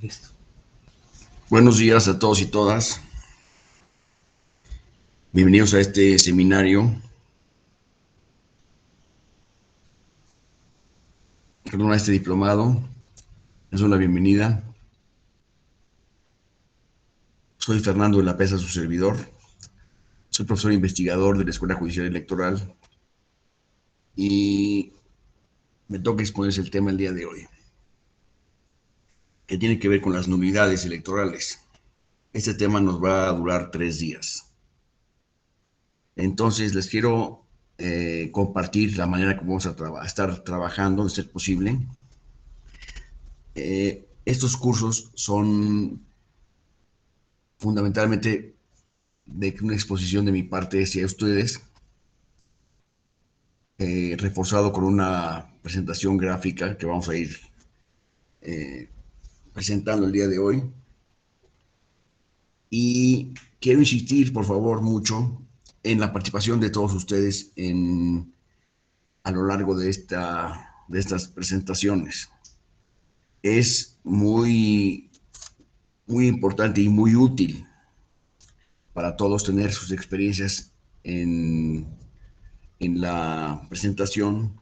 Listo. Buenos días a todos y todas. Bienvenidos a este seminario, perdón, a este diplomado. Les doy la bienvenida. Soy Fernando de la Pesa, su servidor. Soy profesor investigador de la Escuela Judicial Electoral y me toca exponerles el tema el día de hoy, que tiene que ver con las nulidades electorales. Este tema nos va a durar 3 días. Entonces, les quiero compartir la manera como vamos a estar trabajando, de ser posible. Estos cursos son fundamentalmente de una exposición de mi parte hacia ustedes, reforzado con una presentación gráfica que vamos a ir eh, presentando el día de hoy. Y quiero insistir, por favor, mucho en la participación de todos ustedes a lo largo de estas presentaciones. Es muy importante y muy útil para todos tener sus experiencias en la presentación.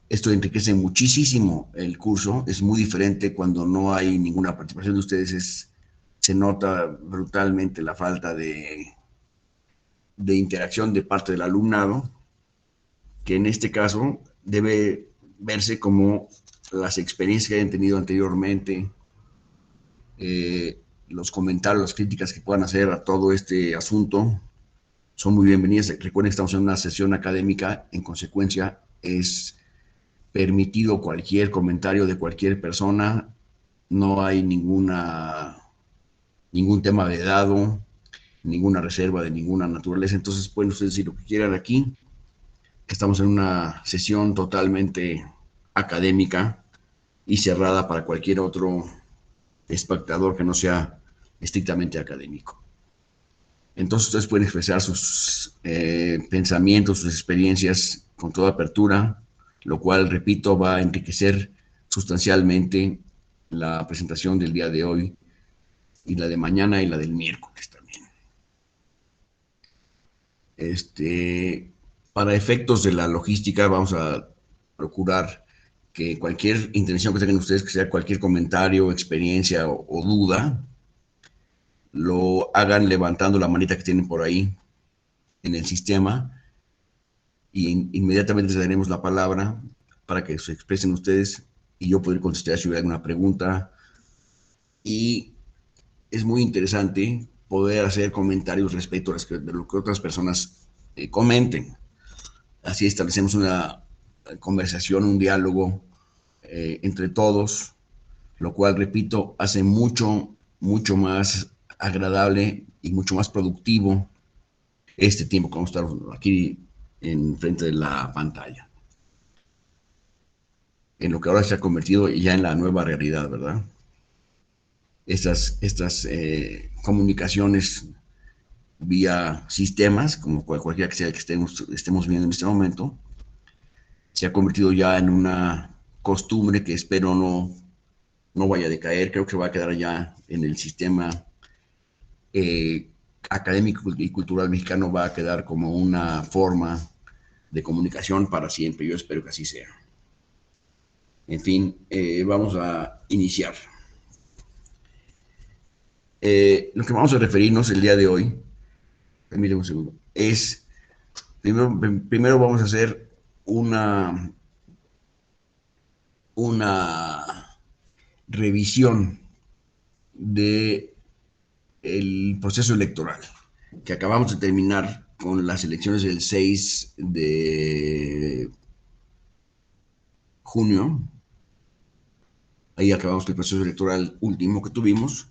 Esto enriquece muchísimo el curso, es muy diferente cuando no hay ninguna participación de ustedes, se nota brutalmente la falta de interacción de parte del alumnado, que en este caso debe verse como las experiencias que hayan tenido anteriormente, los comentarios, las críticas que puedan hacer a todo este asunto, son muy bienvenidas. Recuerden que estamos en una sesión académica, en consecuencia es permitido cualquier comentario de cualquier persona, no hay ningún tema vedado, ninguna reserva de ninguna naturaleza, entonces pueden ustedes decir lo que quieran aquí, que estamos en una sesión totalmente académica y cerrada para cualquier otro espectador que no sea estrictamente académico. Entonces ustedes pueden expresar sus pensamientos, sus experiencias con toda apertura, lo cual, repito, va a enriquecer sustancialmente la presentación del día de hoy y la de mañana y la del miércoles también. Para efectos de la logística, vamos a procurar que cualquier intención que tengan ustedes, que sea cualquier comentario, experiencia o duda, lo hagan levantando la manita que tienen por ahí en el sistema y inmediatamente les daremos la palabra para que se expresen ustedes y yo poder contestar si hubiera alguna pregunta. Y es muy interesante poder hacer comentarios respecto de lo que otras personas comenten. Así establecemos una conversación, un diálogo entre todos, lo cual, repito, hace mucho más agradable y mucho más productivo este tiempo que vamos a estar aquí en frente de la pantalla, en lo que ahora se ha convertido ya en la nueva realidad, ¿verdad? Estas comunicaciones vía sistemas, como cualquiera que sea que estemos viendo en este momento, se ha convertido ya en una costumbre que espero no vaya a decaer, creo que va a quedar ya en el sistema eh, académico y cultural mexicano, va a quedar como una forma de comunicación para siempre. Yo espero que así sea. En fin, vamos a iniciar. Lo que vamos a referirnos el día de hoy, permíteme un segundo, es, primero vamos a hacer una revisión de el proceso electoral, que acabamos de terminar con las elecciones del 6 de junio. Ahí acabamos con el proceso electoral último que tuvimos.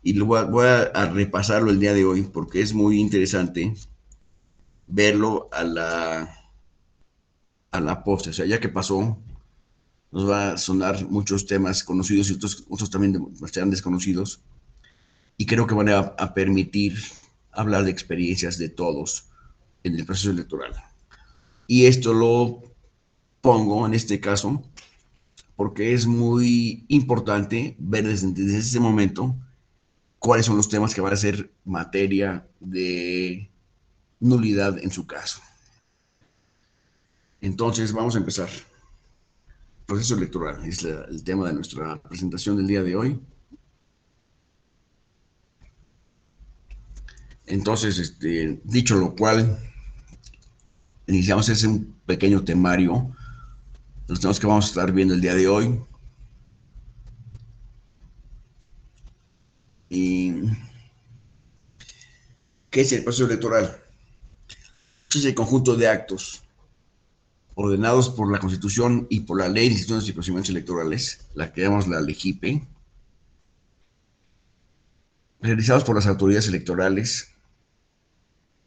Y voy a repasarlo el día de hoy porque es muy interesante verlo a la postre. O sea, ya que pasó, nos va a sonar muchos temas conocidos y otros también serán desconocidos. Y creo que van a permitir hablar de experiencias de todos en el proceso electoral. Y esto lo pongo en este caso porque es muy importante ver desde ese momento cuáles son los temas que van a ser materia de nulidad en su caso. Entonces, vamos a empezar. Proceso electoral es el tema de nuestra presentación del día de hoy. Entonces, dicho lo cual, iniciamos ese un pequeño temario de los temas que vamos a estar viendo el día de hoy. ¿Y qué es el proceso electoral? Es el conjunto de actos ordenados por la Constitución y por la Ley de Instituciones y Procedimientos Electorales, la que llamamos la LEGIPE, realizados por las autoridades electorales,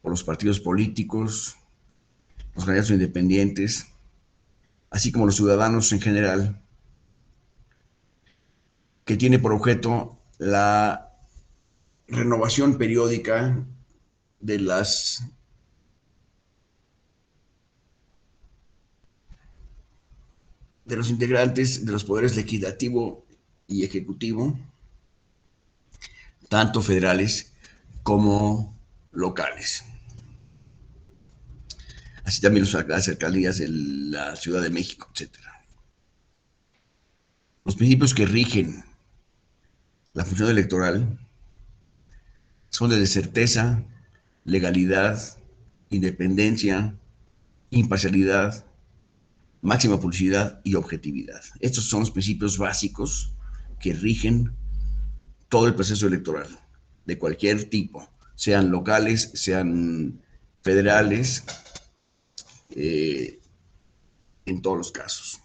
por los partidos políticos, los candidatos independientes, así como los ciudadanos en general, que tiene por objeto la renovación periódica de los integrantes de los poderes legislativo y ejecutivo, tanto federales como locales. Así también las alcaldías de la Ciudad de México, etcétera. Los principios que rigen la función electoral son de certeza, legalidad, independencia, imparcialidad, máxima publicidad y objetividad. Estos son los principios básicos que rigen todo el proceso electoral, de cualquier tipo, sean locales, sean federales, eh, en todos los casos.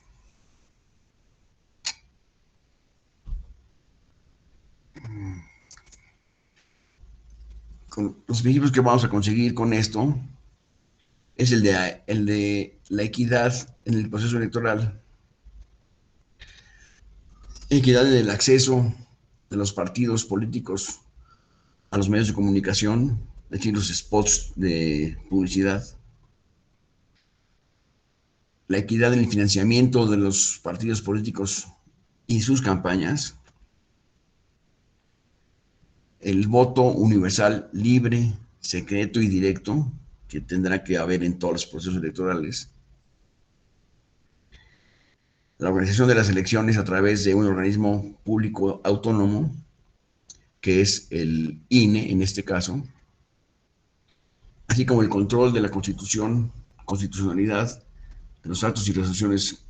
Con los principios que vamos a conseguir con esto es el de la equidad en el proceso electoral, equidad en el acceso de los partidos políticos a los medios de comunicación, es decir, los spots de publicidad, la equidad en el financiamiento de los partidos políticos y sus campañas, el voto universal, libre, secreto y directo, que tendrá que haber en todos los procesos electorales, la organización de las elecciones a través de un organismo público autónomo, que es el INE en este caso, así como el control de la constitucionalidad de los actos y resoluciones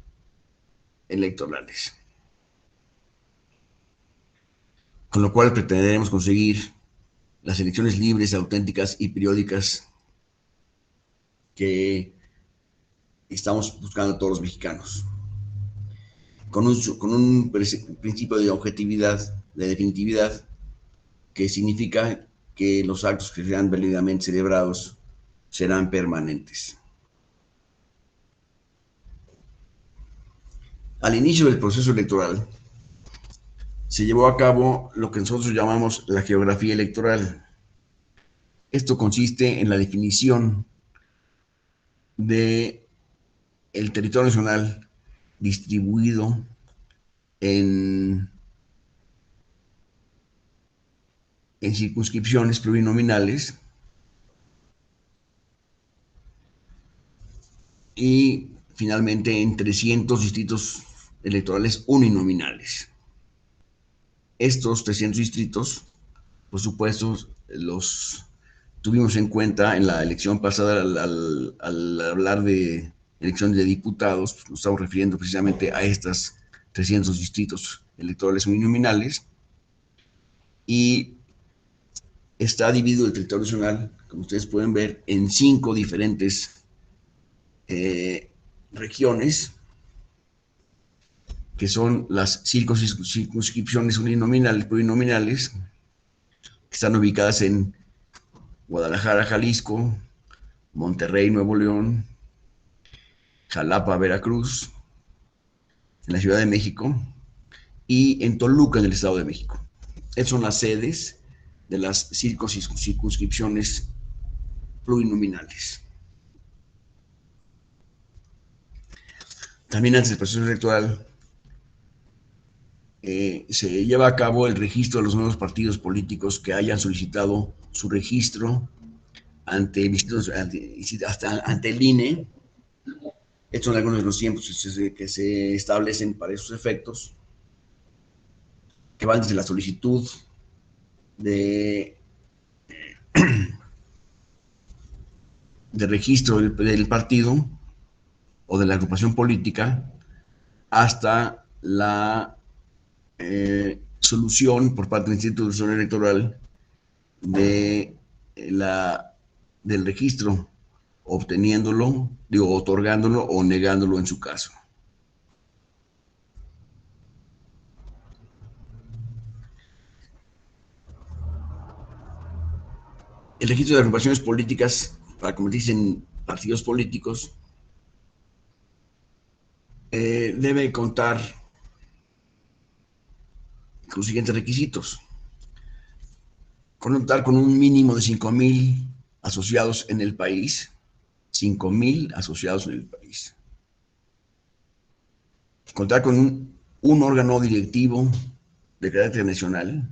electorales. Con lo cual pretenderemos conseguir las elecciones libres, auténticas y periódicas que estamos buscando todos los mexicanos, con un principio de objetividad, de definitividad, que significa que los actos que sean válidamente celebrados serán permanentes. Al inicio del proceso electoral, se llevó a cabo lo que nosotros llamamos la geografía electoral. Esto consiste en la definición de el territorio nacional distribuido en, en circunscripciones plurinominales y finalmente en 300 distritos electorales uninominales. Estos 300 distritos, por supuesto, los tuvimos en cuenta en la elección pasada al hablar de elección de diputados, pues nos estamos refiriendo precisamente a estas 300 distritos electorales uninominales, y está dividido el territorio nacional, como ustedes pueden ver, en 5 diferentes regiones, que son las circunscripciones uninominales, plurinominales, que están ubicadas en Guadalajara, Jalisco, Monterrey, Nuevo León, Jalapa, Veracruz, en la Ciudad de México y en Toluca, en el Estado de México. Esas son las sedes de las circunscripciones plurinominales. También antes del proceso electoral se lleva a cabo el registro de los nuevos partidos políticos que hayan solicitado su registro ante el INE. Estos son algunos de los tiempos que se establecen para esos efectos, que van desde la solicitud de, de registro del partido o de la agrupación política hasta la solución por parte del Instituto Nacional Electoral de del registro, obteniéndolo, digo, otorgándolo o negándolo en su caso. El registro de agrupaciones políticas para convertirse en partidos políticos debe contar con los siguientes requisitos: contar con un mínimo de 5,000 asociados en el país, 5,000 asociados en el país, contar con un órgano directivo de carácter nacional,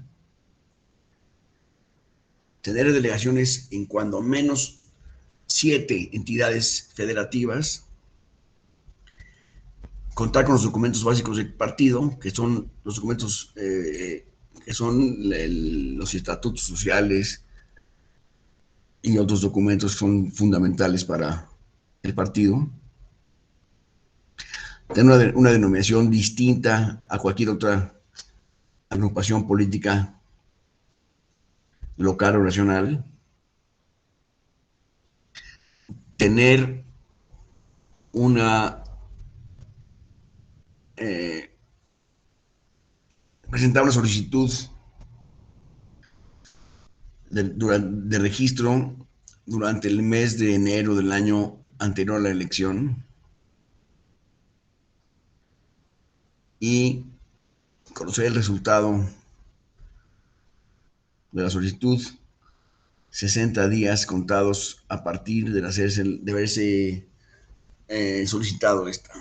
tener delegaciones en cuando menos 7 entidades federativas, contar con los documentos básicos del partido, que son los documentos que son los estatutos sociales y otros documentos que son fundamentales para el partido, tener una denominación distinta a cualquier otra agrupación política local o nacional, tener una eh, presentar una solicitud de registro durante el mes de enero del año anterior a la elección y conocer el resultado de la solicitud 60 días contados a partir de haberse solicitado esta.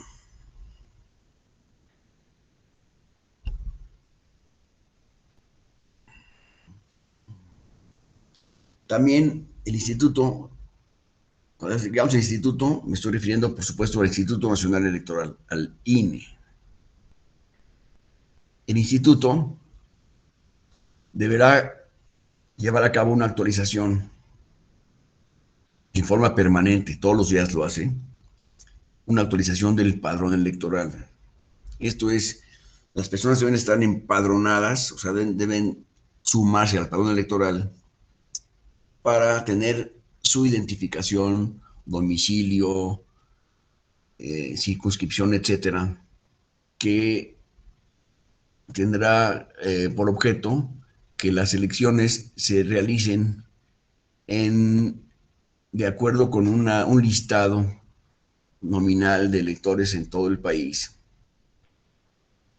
También el instituto, cuando digamos el instituto, me estoy refiriendo, por supuesto, al Instituto Nacional Electoral, al INE. El instituto deberá llevar a cabo una actualización en forma permanente, todos los días lo hace, una actualización del padrón electoral. Esto es, las personas deben estar empadronadas, o sea, deben sumarse al padrón electoral para tener su identificación, domicilio, circunscripción, etcétera, que tendrá por objeto que las elecciones se realicen en, de acuerdo con un listado nominal de electores en todo el país.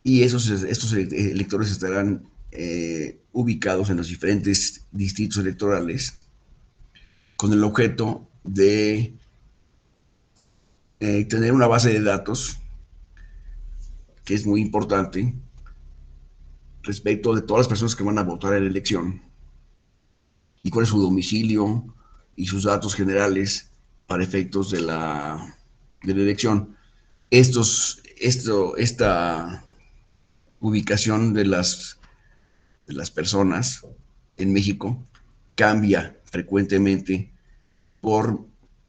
Y estos electores estarán ubicados en los diferentes distritos electorales con el objeto de tener una base de datos que es muy importante respecto de todas las personas que van a votar en la elección y cuál es su domicilio y sus datos generales para efectos de la elección. Esta ubicación de las personas en México cambia frecuentemente por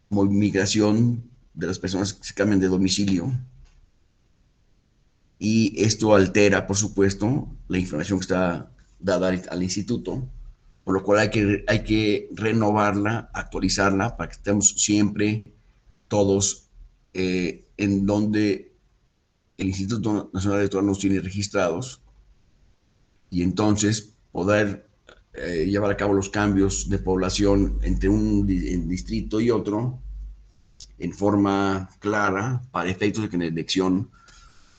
migración de las personas que se cambian de domicilio, y esto altera, por supuesto, la información que está dada al instituto, por lo cual hay que renovarla, actualizarla para que estemos siempre todos en donde el Instituto Nacional Electoral nos tiene registrados, y entonces poder llevar a cabo los cambios de población entre un distrito y otro en forma clara para efectos de que en la elección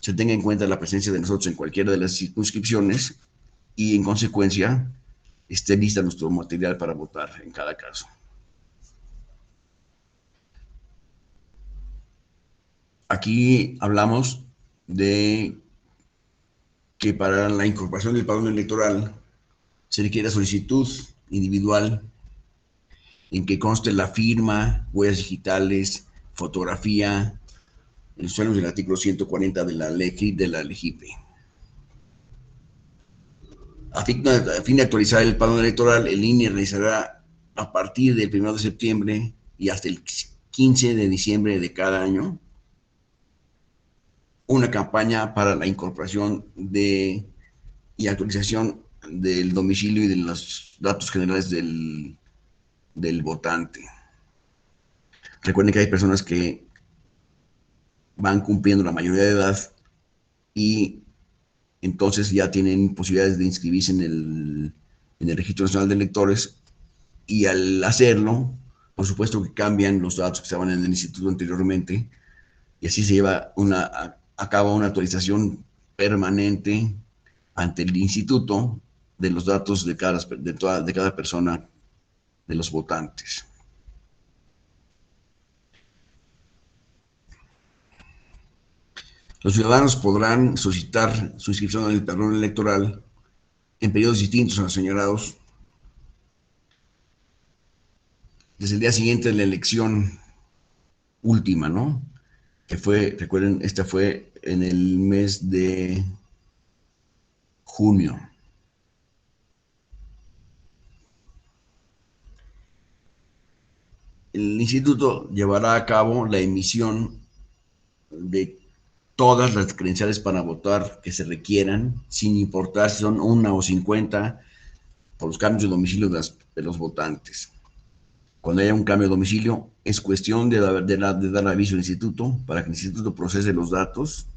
se tenga en cuenta la presencia de nosotros en cualquiera de las circunscripciones y en consecuencia esté lista nuestro material para votar en cada caso. Aquí hablamos de que para la incorporación del padrón electoral se requiere solicitud individual en que conste la firma, huellas digitales, fotografía, en los términos del artículo 140 de la ley de la LEGIPE. A fin de actualizar el padrón electoral, el INE realizará a partir del 1 de septiembre y hasta el 15 de diciembre de cada año una campaña para la incorporación y actualización del domicilio y de los datos generales del votante. Recuerden que hay personas que van cumpliendo la mayoría de edad y entonces ya tienen posibilidades de inscribirse en el Registro Nacional de Electores, y al hacerlo, por supuesto que cambian los datos que estaban en el instituto anteriormente, y así se lleva a cabo una actualización permanente ante el instituto de los datos de cada persona de los votantes. Los ciudadanos podrán solicitar su inscripción en el padrón electoral en periodos distintos a los señalados desde el día siguiente de la elección última, ¿no? Que fue, recuerden, esta fue en el mes de junio. El instituto llevará a cabo la emisión de todas las credenciales para votar que se requieran, sin importar si son 1 o 50, por los cambios de domicilio de los votantes. Cuando haya un cambio de domicilio, es cuestión de dar aviso al instituto para que el instituto procese los datos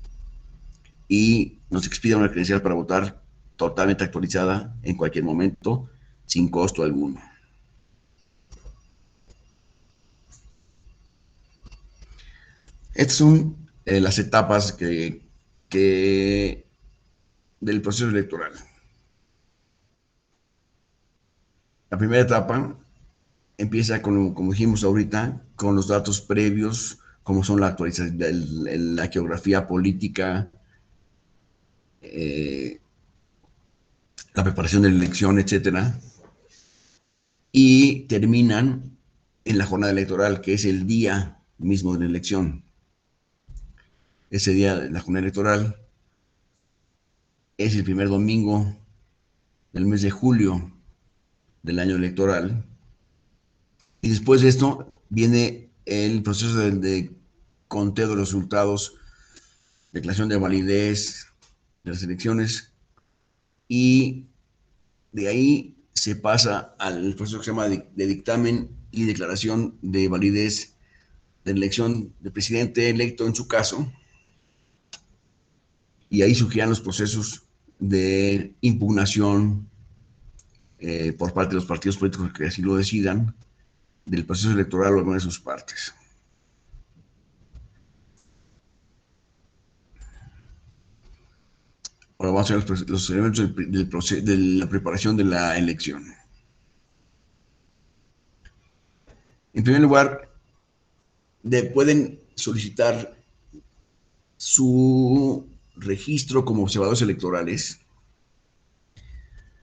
y nos expida una credencial para votar totalmente actualizada en cualquier momento, sin costo alguno. Estas son las etapas del proceso electoral. La primera etapa empieza, como dijimos ahorita, con los datos previos, como son la actualización, la geografía política, la preparación de la elección, etcétera, y terminan en la jornada electoral, que es el día mismo de la elección. Ese día de la jornada electoral es el primer domingo del mes de julio del año electoral, y después de esto viene el proceso de conteo de los resultados, declaración de validez de las elecciones, y de ahí se pasa al proceso que se llama de dictamen y declaración de validez de la elección del presidente electo en su caso, y ahí surgirán los procesos de impugnación por parte de los partidos políticos que así lo decidan, del proceso electoral o alguna de sus partes. Ahora vamos a ver los elementos de la preparación de la elección. En primer lugar, pueden solicitar su registro como observadores electorales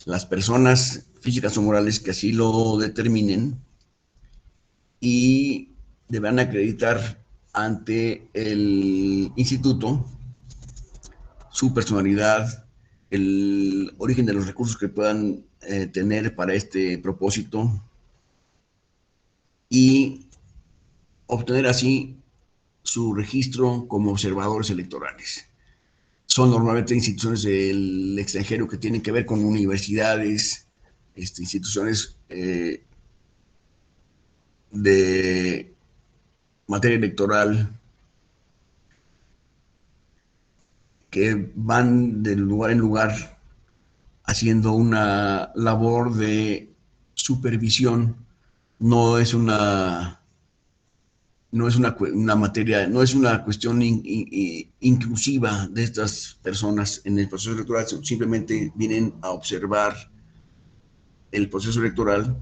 las personas físicas o morales que así lo determinen, y deberán acreditar ante el instituto su personalidad, el origen de los recursos que puedan tener para este propósito, y obtener así su registro como observadores electorales. Son normalmente instituciones del extranjero que tienen que ver con universidades, instituciones de materia electoral, que van de lugar en lugar haciendo una labor de supervisión. No es una materia, no es una cuestión inclusiva de estas personas en el proceso electoral, simplemente vienen a observar el proceso electoral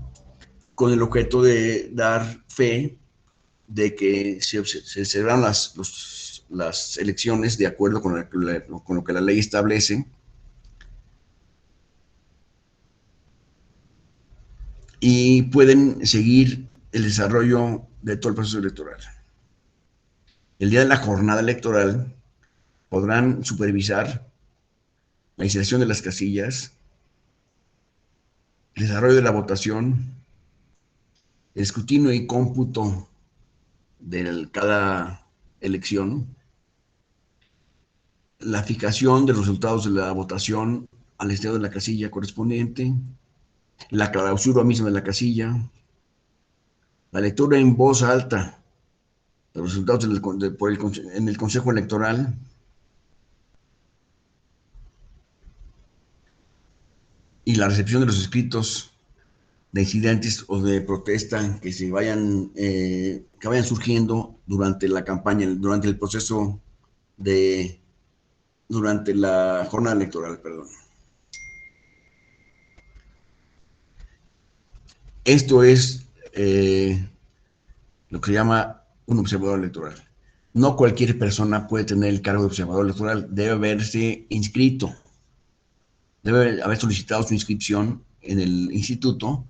con el objeto de dar fe de que se celebraron las elecciones de acuerdo con lo que la ley establece, y pueden seguir el desarrollo de todo el proceso electoral. El día de la jornada electoral podrán supervisar la instalación de las casillas, el desarrollo de la votación, el escrutinio y cómputo de cada elección, la fijación de los resultados de la votación al estado de la casilla correspondiente, la clausura misma de la casilla, la lectura en voz alta de los resultados en el Consejo Electoral, y la recepción de los escritos de incidentes o de protesta que vayan surgiendo durante la campaña, durante el proceso de, durante la jornada electoral, perdón. Esto es lo que se llama un observador electoral. No cualquier persona puede tener el cargo de observador electoral, debe haberse inscrito, debe haber solicitado su inscripción en el instituto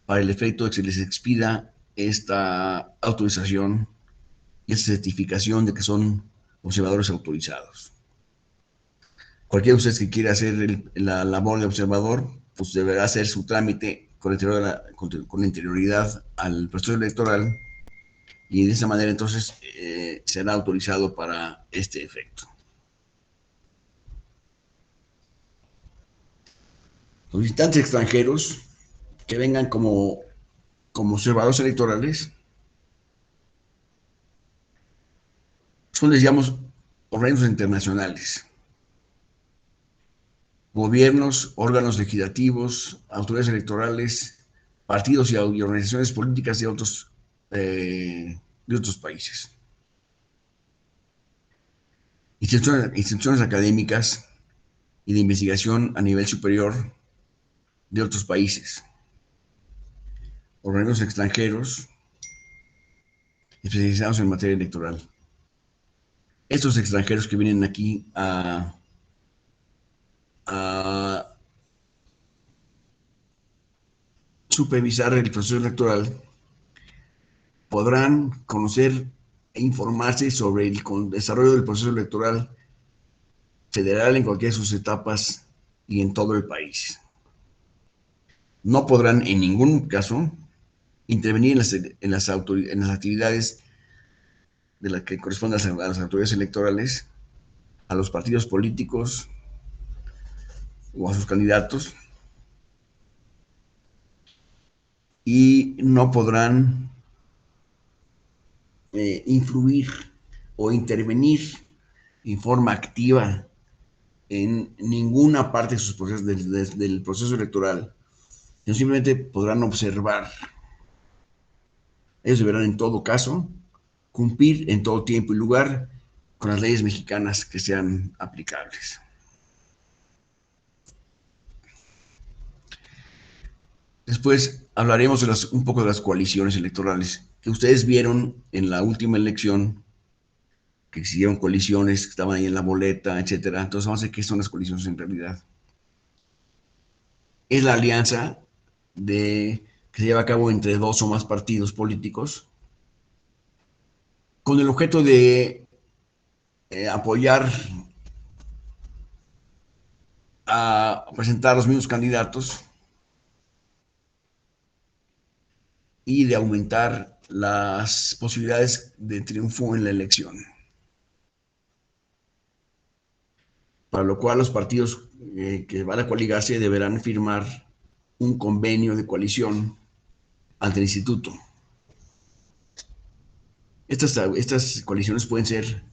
para el efecto de que se les expida esta autorización y esta certificación de que son observadores autorizados. Cualquiera de ustedes que quiera hacer la labor de observador, pues deberá hacer su trámite con interioridad al proceso electoral y de esa manera entonces será autorizado para este efecto. Los visitantes extranjeros que vengan como observadores electorales son, les llamamos, organismos internacionales, gobiernos, órganos legislativos, autoridades electorales, partidos y organizaciones políticas de otros países. Instituciones académicas y de investigación a nivel superior de otros países, organismos extranjeros especializados en materia electoral. Estos extranjeros que vienen aquí a supervisar el proceso electoral podrán conocer e informarse sobre el desarrollo del proceso electoral federal en cualquiera de sus etapas y en todo el país. No podrán en ningún caso intervenir en las actividades de las que corresponden a las autoridades electorales, a los partidos políticos o a sus candidatos, y no podrán influir o intervenir en forma activa en ninguna parte de sus procesos del proceso electoral. Ellos simplemente podrán observar. Ellos deberán en todo caso cumplir en todo tiempo y lugar con las leyes mexicanas que sean aplicables. Después hablaremos un poco de las coaliciones electorales que ustedes vieron en la última elección, que existieron coaliciones que estaban ahí en la boleta, etcétera. Entonces vamos a ver qué son las coaliciones en realidad. Es la alianza que se lleva a cabo entre dos o más partidos políticos con el objeto de apoyar a presentar los mismos candidatos y de aumentar las posibilidades de triunfo en la elección. Para lo cual los partidos que van a coaligarse deberán firmar un convenio de coalición ante el instituto. Estas coaliciones pueden ser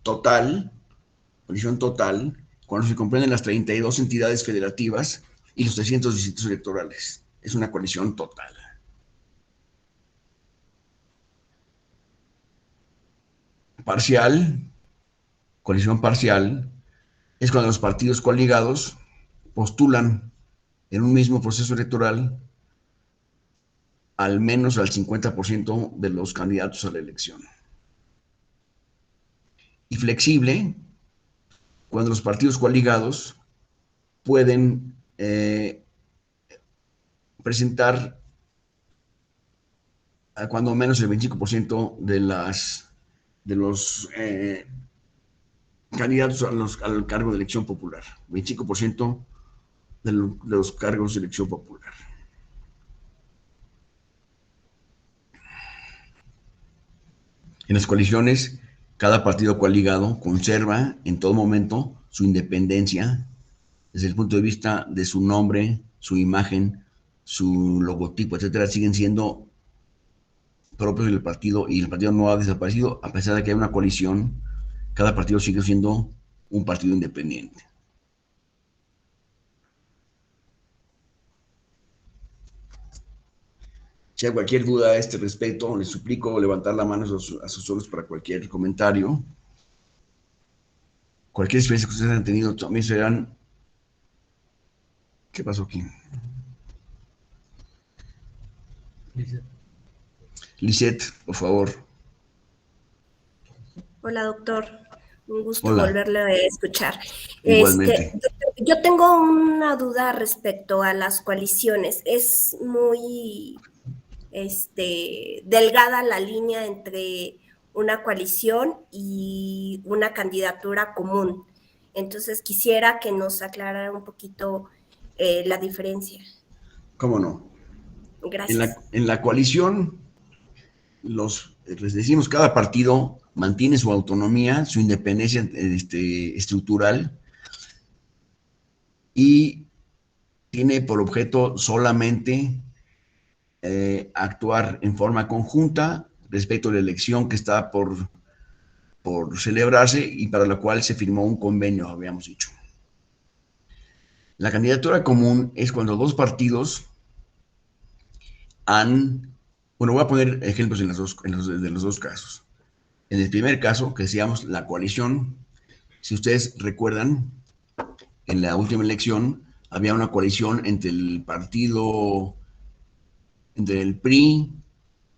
coalición total, cuando se comprenden las 32 entidades federativas y los 300 distritos electorales. Es una coalición total. Parcial, coalición parcial, es cuando los partidos coaligados postulan en un mismo proceso electoral al menos al 50% de los candidatos a la elección. Y flexible, cuando los partidos coaligados pueden presentar a cuando menos el 25% de los candidatos al cargo de elección popular. 25% de los cargos de elección popular. En las coaliciones, cada partido coaligado conserva en todo momento su independencia desde el punto de vista de su nombre, su imagen, su logotipo, etcétera, siguen siendo propios del partido y el partido no ha desaparecido, a pesar de que hay una coalición, cada partido sigue siendo un partido independiente. Si hay cualquier duda a este respecto, les suplico levantar la mano a sus ojos para cualquier comentario. Cualquier experiencia que ustedes han tenido también serán... ¿Qué pasó aquí? Lisette, por favor. Hola, doctor. Un gusto Hola. volverle a escuchar. Igualmente. Yo tengo una duda respecto a las coaliciones. Es muy delgada la línea entre una coalición y una candidatura común. Entonces, quisiera que nos aclarara un poquito la diferencia. ¿Cómo no? Gracias. En la coalición, les decimos, cada partido mantiene su autonomía, su independencia estructural y tiene por objeto solamente actuar en forma conjunta respecto a la elección que está por celebrarse y para la cual se firmó un convenio, habíamos dicho. La candidatura común es cuando dos partidos bueno, voy a poner ejemplos de los dos casos. En el primer caso, que decíamos la coalición, si ustedes recuerdan, en la última elección había una coalición entre el PRI,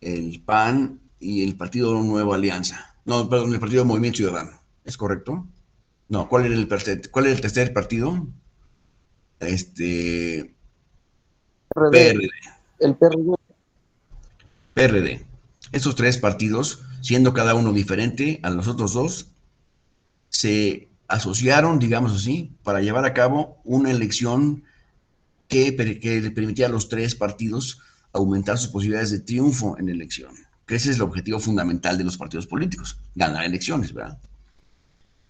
el PAN y el Partido Nueva Alianza. No, perdón, el Partido Movimiento Ciudadano. ¿Es correcto? No, ¿cuál era el tercer partido? PRD. El PRD. PRD. Esos tres partidos, siendo cada uno diferente a los otros dos, se asociaron, digamos así, para llevar a cabo una elección que le permitía a los tres partidos aumentar sus posibilidades de triunfo en la elección. Que ese es el objetivo fundamental de los partidos políticos, ganar elecciones, ¿verdad?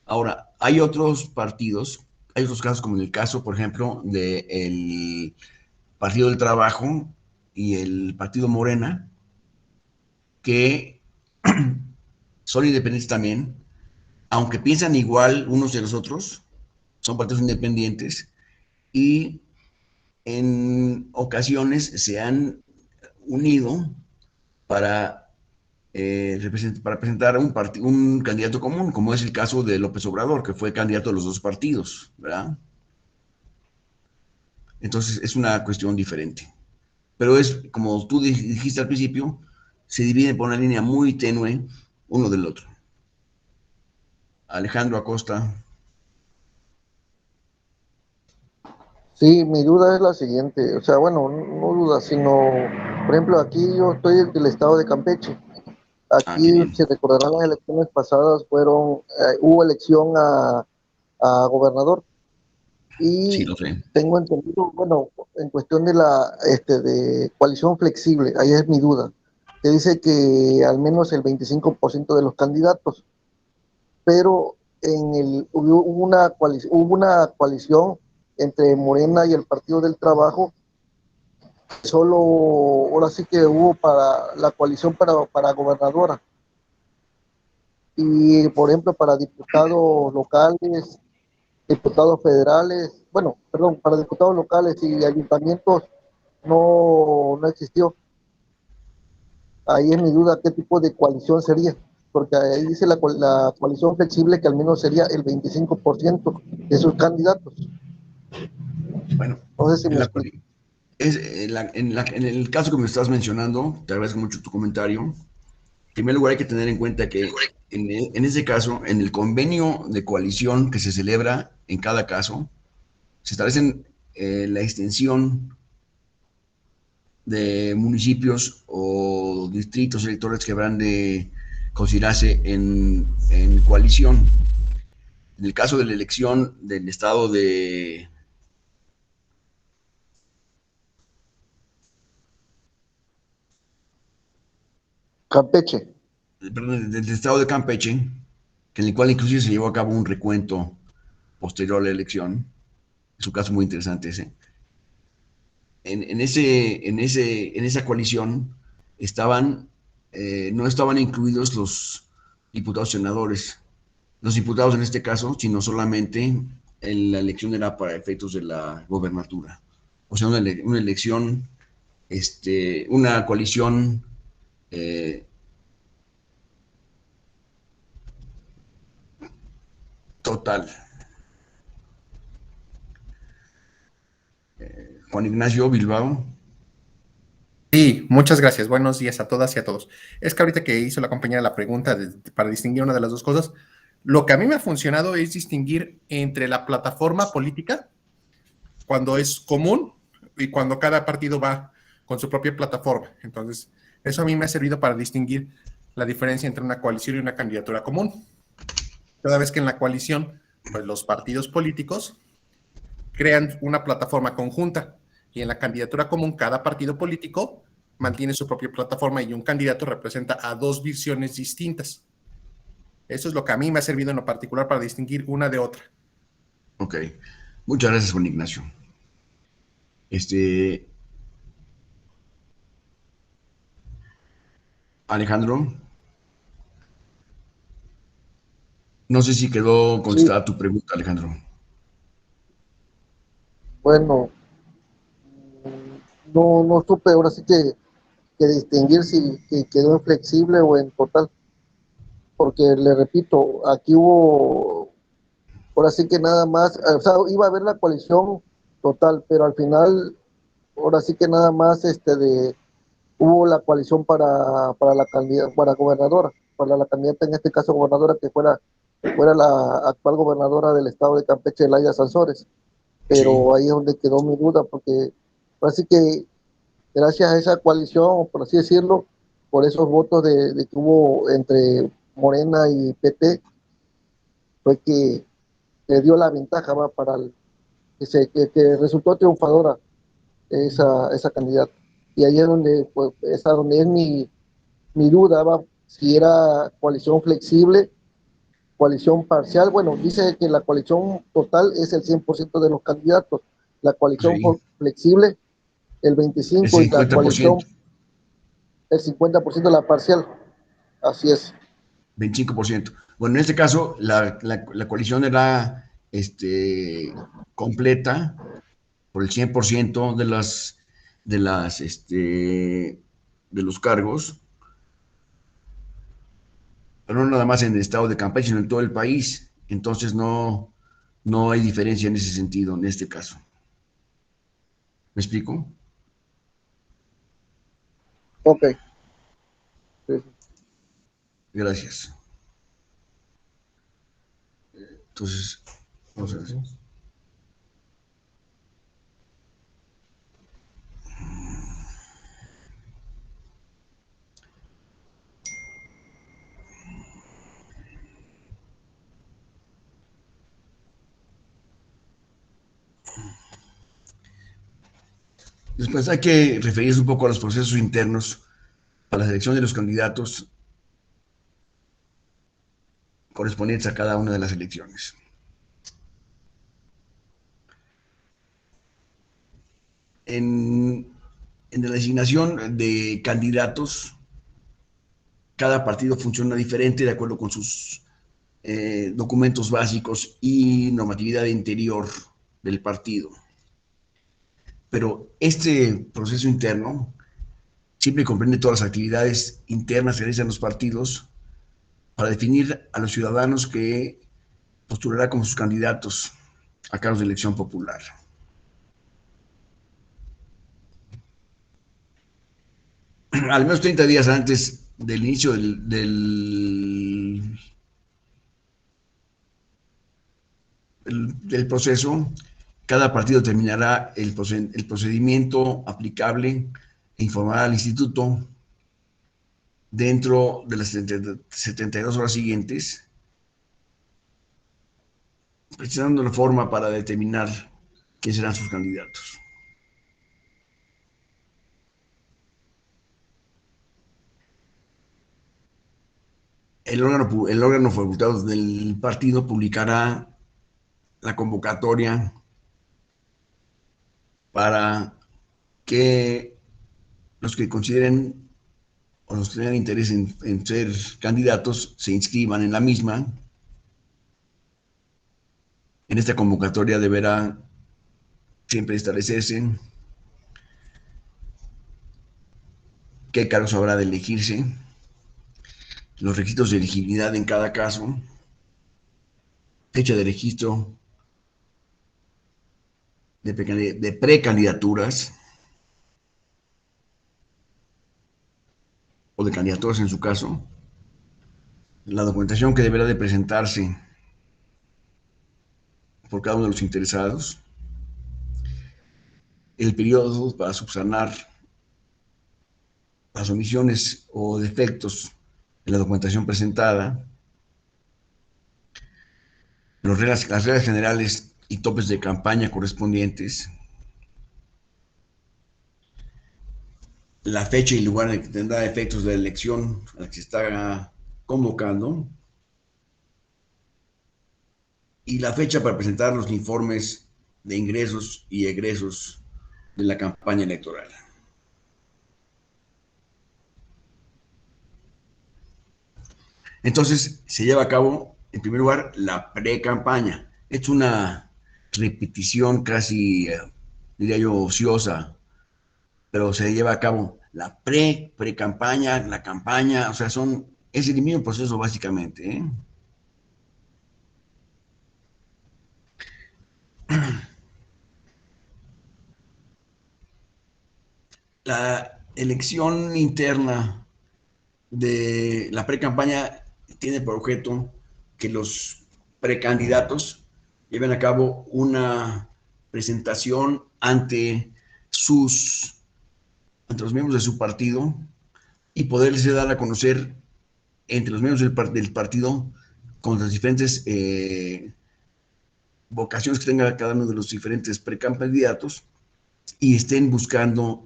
Ahora, hay otros partidos, hay otros casos, como en el caso, por ejemplo, del Partido del Trabajo y el Partido Morena, que son independientes también, aunque piensan igual unos de los otros, son partidos independientes y en ocasiones se han unido para, para presentar un candidato común, como es el caso de López Obrador, que fue candidato de los dos partidos, ¿verdad? Entonces es una cuestión diferente. Pero es, como tú dijiste al principio, se divide por una línea muy tenue uno del otro. Alejandro Acosta. Sí, mi duda es la siguiente, o sea, bueno, no duda, sino, por ejemplo, aquí yo estoy del estado de Campeche. Qué Aquí, bien. se recordarán, las elecciones pasadas hubo elección a gobernador, Sí, y lo sé. tengo entendido, bueno, en cuestión de coalición flexible, ahí es mi duda, que dice que al menos el 25% de los candidatos, pero hubo una coalición entre Morena y el Partido del Trabajo. Solo, ahora sí que hubo para la coalición para gobernadora, y por ejemplo para diputados locales, diputados federales, bueno, perdón, para diputados locales y ayuntamientos no existió. Ahí es mi duda, ¿qué tipo de coalición sería? Porque ahí dice la coalición flexible que al menos sería el 25% de sus candidatos. Bueno, No sé si en, me la, explico. en el caso que me estás mencionando, te agradezco mucho tu comentario. En primer lugar, hay que tener en cuenta que en ese caso, en el convenio de coalición que se celebra en cada caso, se establecen la extensión de municipios o distritos electorales que habrán de considerarse en coalición. En el caso de la elección del estado de Campeche. perdón, del estado de Campeche, en el cual inclusive se llevó a cabo un recuento posterior a la elección. Es un caso muy interesante ese. En esa coalición no estaban incluidos los diputados senadores. Los diputados en este caso, sino solamente la elección era para efectos de la gobernatura. O sea, una elección, una coalición total. Juan Ignacio Bilbao. Sí, muchas gracias. Buenos días a todas y a todos. Es que ahorita que hizo la compañera la pregunta para distinguir una de las dos cosas, lo que a mí me ha funcionado es distinguir entre la plataforma política, cuando es común, y cuando cada partido va con su propia plataforma. Entonces, eso a mí me ha servido para distinguir la diferencia entre una coalición y una candidatura común. Toda vez que en la coalición, pues los partidos políticos crean una plataforma conjunta, y en la candidatura común cada partido político mantiene su propia plataforma y un candidato representa a dos visiones distintas. Eso es lo que a mí me ha servido en lo particular para distinguir una de otra. Ok, muchas gracias, Juan Ignacio. Alejandro, no sé si quedó contestada tu pregunta, Alejandro. Bueno, no supe ahora sí que distinguir si quedó en flexible o en total, porque le repito, aquí hubo, ahora sí que nada más, o sea, iba a haber la coalición total, pero al final, ahora sí que nada más hubo la coalición para la candidata, para gobernadora, para la candidata en este caso gobernadora que fuera la actual gobernadora del estado de Campeche, Laida Sansores. Sí. Pero ahí es donde quedó mi duda, porque así que gracias a esa coalición, por así decirlo, por esos votos de que hubo entre Morena y PT, fue que dio la ventaja, ¿va? Para que resultó triunfadora esa candidata. Y ahí es donde, pues, donde es mi duda, ¿va? Si era coalición flexible, coalición parcial. Bueno, dice que la coalición total es el 100% de los candidatos, la coalición Sí, flexible el el 25% y la coalición 50%, el 50% de la parcial. Así es. 25%. Bueno, en este caso, la coalición era completa por el 100% de los cargos, pero no nada más en el estado de Campeche, sino en todo el país. Entonces no hay diferencia en ese sentido, en este caso. ¿Me explico? Ok. Sí. Gracias. Entonces, vamos a ver. Después hay que referirse un poco a los procesos internos para la selección de los candidatos correspondientes a cada una de las elecciones. En la designación de candidatos, cada partido funciona diferente de acuerdo con sus documentos básicos y normatividad interior del partido. Pero este proceso interno siempre comprende todas las actividades internas que realizan los partidos para definir a los ciudadanos que postulará como sus candidatos a cargos de elección popular. Al menos 30 días antes del inicio del proceso, cada partido terminará el procedimiento aplicable e informar al instituto dentro de las 72 horas siguientes, precisando la forma para determinar quiénes serán sus candidatos. El órgano facultado del partido publicará la convocatoria para que los que consideren o los que tengan interés en ser candidatos se inscriban en la misma. En esta convocatoria deberá siempre establecerse qué cargos habrá de elegirse, los requisitos de elegibilidad en cada caso, fecha de registro de precandidaturas o de candidaturas en su caso, la documentación que deberá de presentarse por cada uno de los interesados, el periodo para subsanar las omisiones o defectos en la documentación presentada, las reglas generales y topes de campaña correspondientes, la fecha y lugar en que tendrá efectos de la elección a la que se está convocando, y la fecha para presentar los informes de ingresos y egresos de la campaña electoral. Entonces, se lleva a cabo, en primer lugar, la pre-campaña. Es una repetición casi, diría yo, ociosa, pero se lleva a cabo la pre-campaña, la campaña, o sea, es el mismo proceso básicamente, ¿eh? La elección interna de la pre-campaña tiene por objeto que los precandidatos lleven a cabo una presentación ante los miembros de su partido y poderles dar a conocer entre los miembros del partido con las diferentes vocaciones que tenga cada uno de los diferentes precandidatos y estén buscando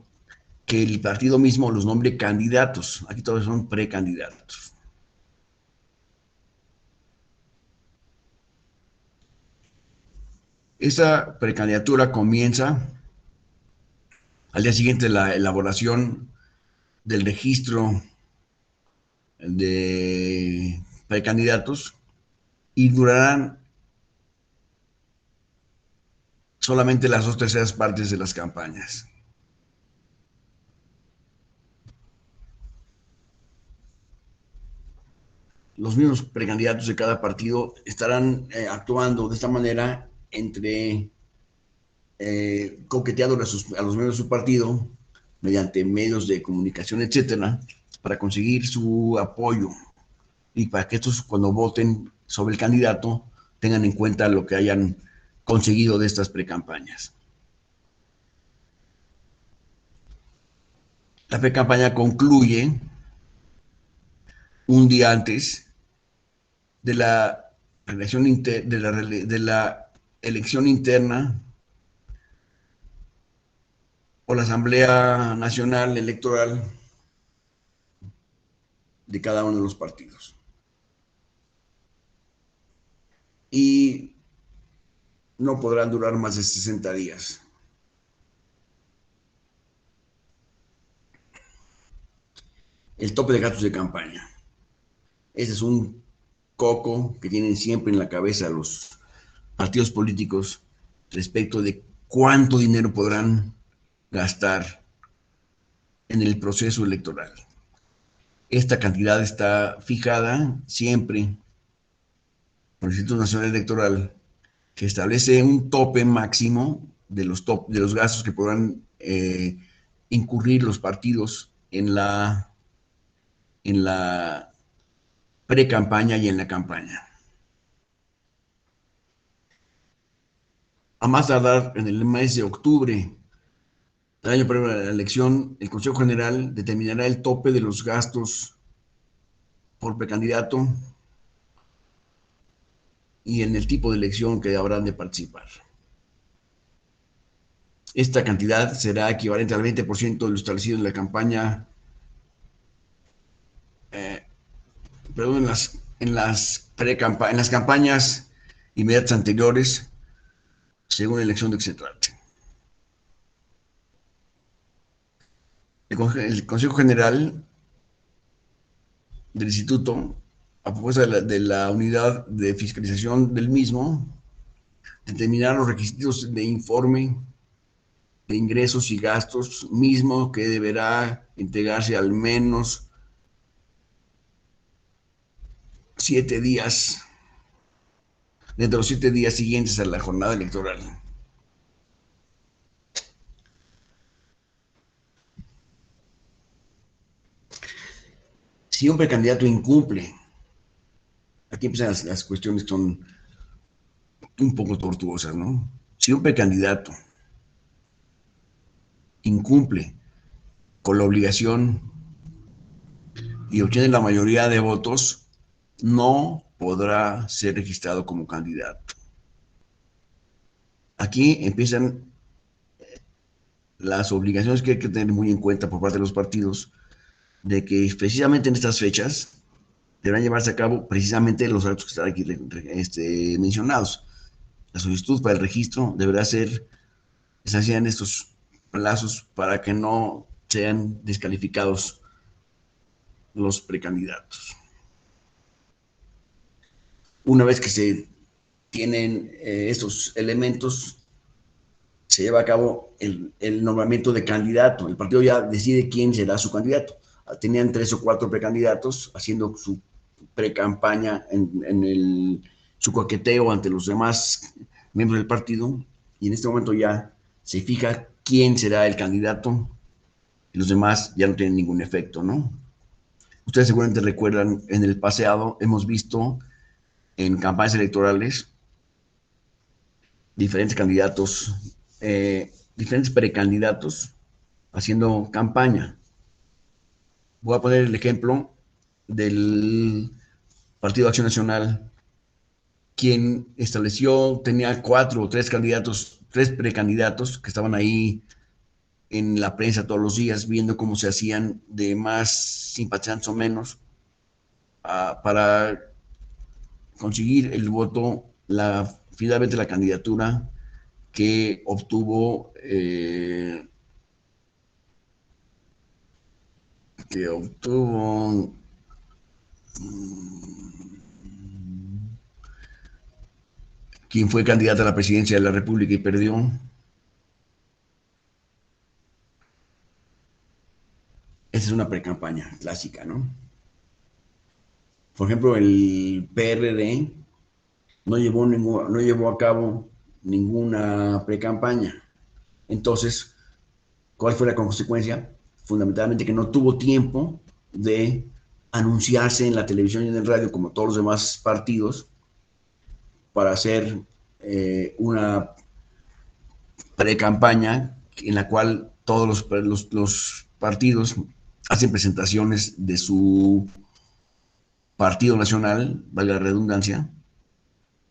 que el partido mismo los nombre candidatos. Aquí todos son precandidatos. Esta precandidatura comienza al día siguiente de la elaboración del registro de precandidatos y durarán solamente las 2/3 partes de las campañas. Los mismos precandidatos de cada partido estarán actuando de esta manera coqueteando a los miembros de su partido mediante medios de comunicación, etcétera, para conseguir su apoyo y para que estos, cuando voten sobre el candidato, tengan en cuenta lo que hayan conseguido de estas precampañas. La precampaña concluye un día antes de la elección interna o la Asamblea Nacional Electoral de cada uno de los partidos. Y no podrán durar más de 60 días. El tope de gastos de campaña. Ese es un coco que tienen siempre en la cabeza los partidos políticos respecto de cuánto dinero podrán gastar en el proceso electoral. Esta cantidad está fijada siempre por el Instituto Nacional Electoral, que establece un tope máximo de los gastos que podrán incurrir los partidos en la pre-campaña y en la campaña. A más tardar en el mes de octubre El año previo a la elección, el Consejo General determinará el tope de los gastos por precandidato y en el tipo de elección que habrán de participar. Esta cantidad será equivalente al 20% de lo establecido en la campaña, perdón, en las campañas inmediatas anteriores, según la elección de que se trate. El Consejo General del Instituto, a propuesta de la Unidad de Fiscalización del mismo, determinará los requisitos de informe de ingresos y gastos mismo que deberá entregarse al menos 7 días, dentro de los 7 días siguientes a la jornada electoral. Si un precandidato incumple, aquí empiezan las cuestiones que son un poco tortuosas, ¿no? Si un precandidato incumple con la obligación y obtiene la mayoría de votos, no podrá ser registrado como candidato. Aquí empiezan las obligaciones que hay que tener muy en cuenta por parte de los partidos, de que precisamente en estas fechas deberán llevarse a cabo precisamente los actos que están aquí mencionados. La solicitud para el registro deberá ser hacida en estos plazos para que no sean descalificados los precandidatos. Una vez que se tienen estos elementos, se lleva a cabo el nombramiento de candidato. El partido ya decide quién será su candidato. Tenían 3 o 4 precandidatos haciendo su pre-campaña su coqueteo ante los demás miembros del partido, y en este momento ya se fija quién será el candidato y los demás ya no tienen ningún efecto, ¿no? Ustedes seguramente recuerdan, en el pasado hemos visto en campañas electorales diferentes candidatos, diferentes precandidatos haciendo campaña. Voy a poner el ejemplo del Partido de Acción Nacional, quien tenía 4 o 3 candidatos, 3 precandidatos que estaban ahí en la prensa todos los días, viendo cómo se hacían de más simpatizantes o menos, para conseguir el voto, finalmente la candidatura que obtuvo quien fue candidata a la presidencia de la República y perdió. Esa es una precampaña clásica, ¿no? Por ejemplo, el PRD no llevó a cabo ninguna precampaña. Entonces, ¿cuál fue la consecuencia? Fundamentalmente que no tuvo tiempo de anunciarse en la televisión y en el radio como todos los demás partidos para hacer una pre-campaña en la cual todos los partidos hacen presentaciones de su partido nacional, valga la redundancia,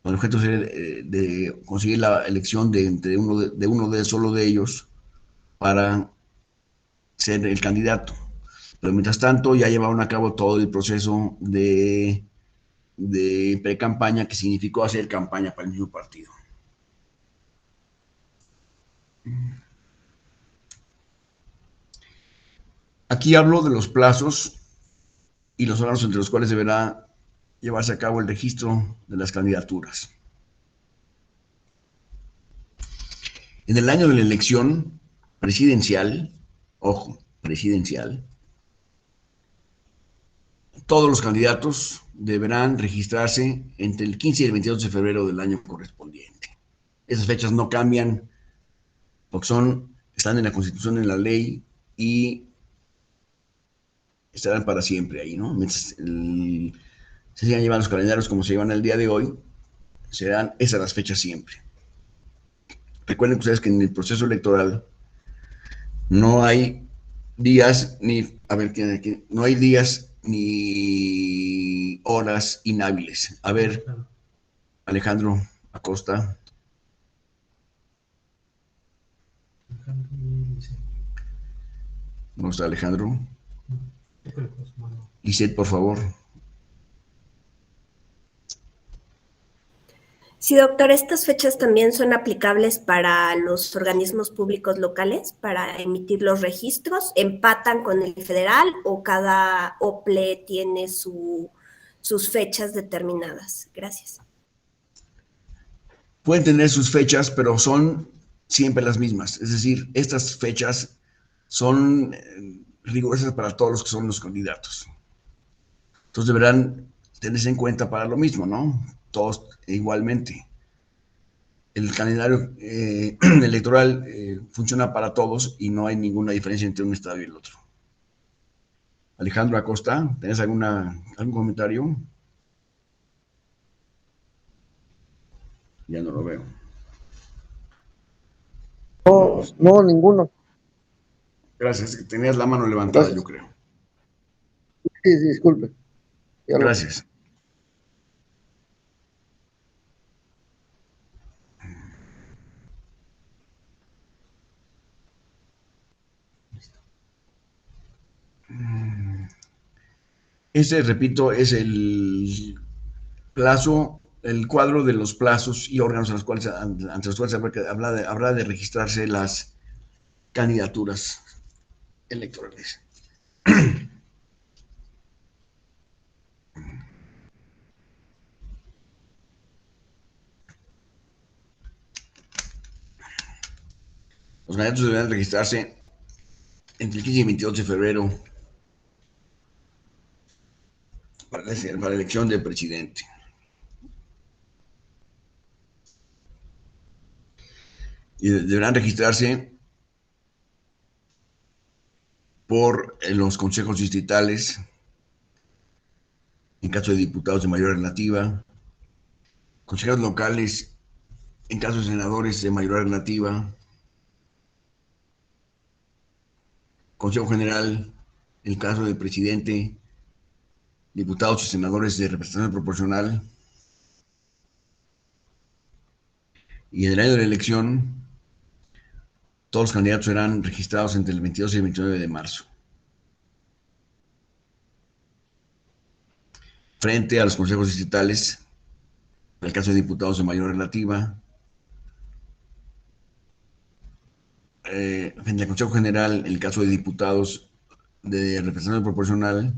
con el objeto de conseguir la elección de uno solo de ellos para ser el candidato. Pero mientras tanto ya llevaron a cabo todo el proceso de pre-campaña, que significó hacer campaña para el mismo partido. Aquí hablo de los plazos y los órganos entre los cuales deberá llevarse a cabo el registro de las candidaturas. En el año de la elección presidencial, ojo, presidencial, todos los candidatos deberán registrarse entre el 15 y el 22 de febrero del año correspondiente. Esas fechas no cambian porque están en la Constitución, en la ley, y estarán para siempre ahí, ¿no? Mientras se sigan llevando los calendarios como se llevan el día de hoy, serán esas las fechas siempre. Recuerden ustedes que en el proceso electoral No hay días ni, a ver, no hay días ni horas inhábiles. A ver, Alejandro Acosta. ¿No está Alejandro? Lisette, por favor. Sí, doctor, ¿estas fechas también son aplicables para los organismos públicos locales para emitir los registros? ¿Empatan con el federal o cada OPLE tiene sus fechas determinadas? Gracias. Pueden tener sus fechas, pero son siempre las mismas. Es decir, estas fechas son rigurosas para todos los que son los candidatos. Entonces deberán tenerse en cuenta para lo mismo, ¿no? Todos igualmente. El calendario electoral funciona para todos y no hay ninguna diferencia entre un estado y el otro. Alejandro Acosta, ¿tenés algún comentario? Ya no lo veo. No, no, ninguno. Gracias, tenías la mano levantada, Gracias. yo creo. Sí, sí, disculpe. Ya lo- Gracias. Este, repito, es el plazo, el cuadro de los plazos y órganos ante los cuales habrá de registrarse las candidaturas electorales. Los candidatos deberán registrarse entre el 15 y el 22 de febrero para la elección del presidente. Y deberán registrarse por los consejos distritales, en caso de diputados de mayoría relativa, consejeros locales, en caso de senadores de mayoría relativa, Consejo General, en el caso del presidente, diputados y senadores de representación proporcional, y en el año de la elección, todos los candidatos serán registrados entre el 22 y el 29 de marzo. Frente a los consejos distritales, en el caso de diputados de mayoría relativa, frente al Consejo General, en el caso de diputados de representación proporcional,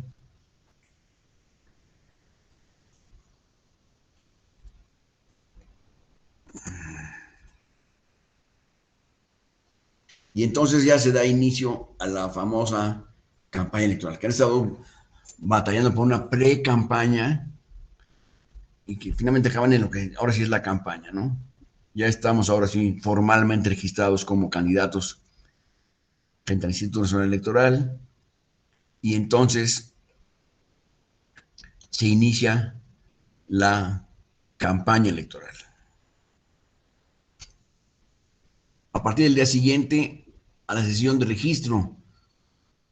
y entonces ya se da inicio a la famosa campaña electoral, que han estado batallando por una pre-campaña y que finalmente acaban en lo que ahora sí es la campaña, ¿no? Ya estamos ahora sí formalmente registrados como candidatos frente al Instituto Nacional Electoral y entonces se inicia la campaña electoral. A partir del día siguiente a la sesión de registro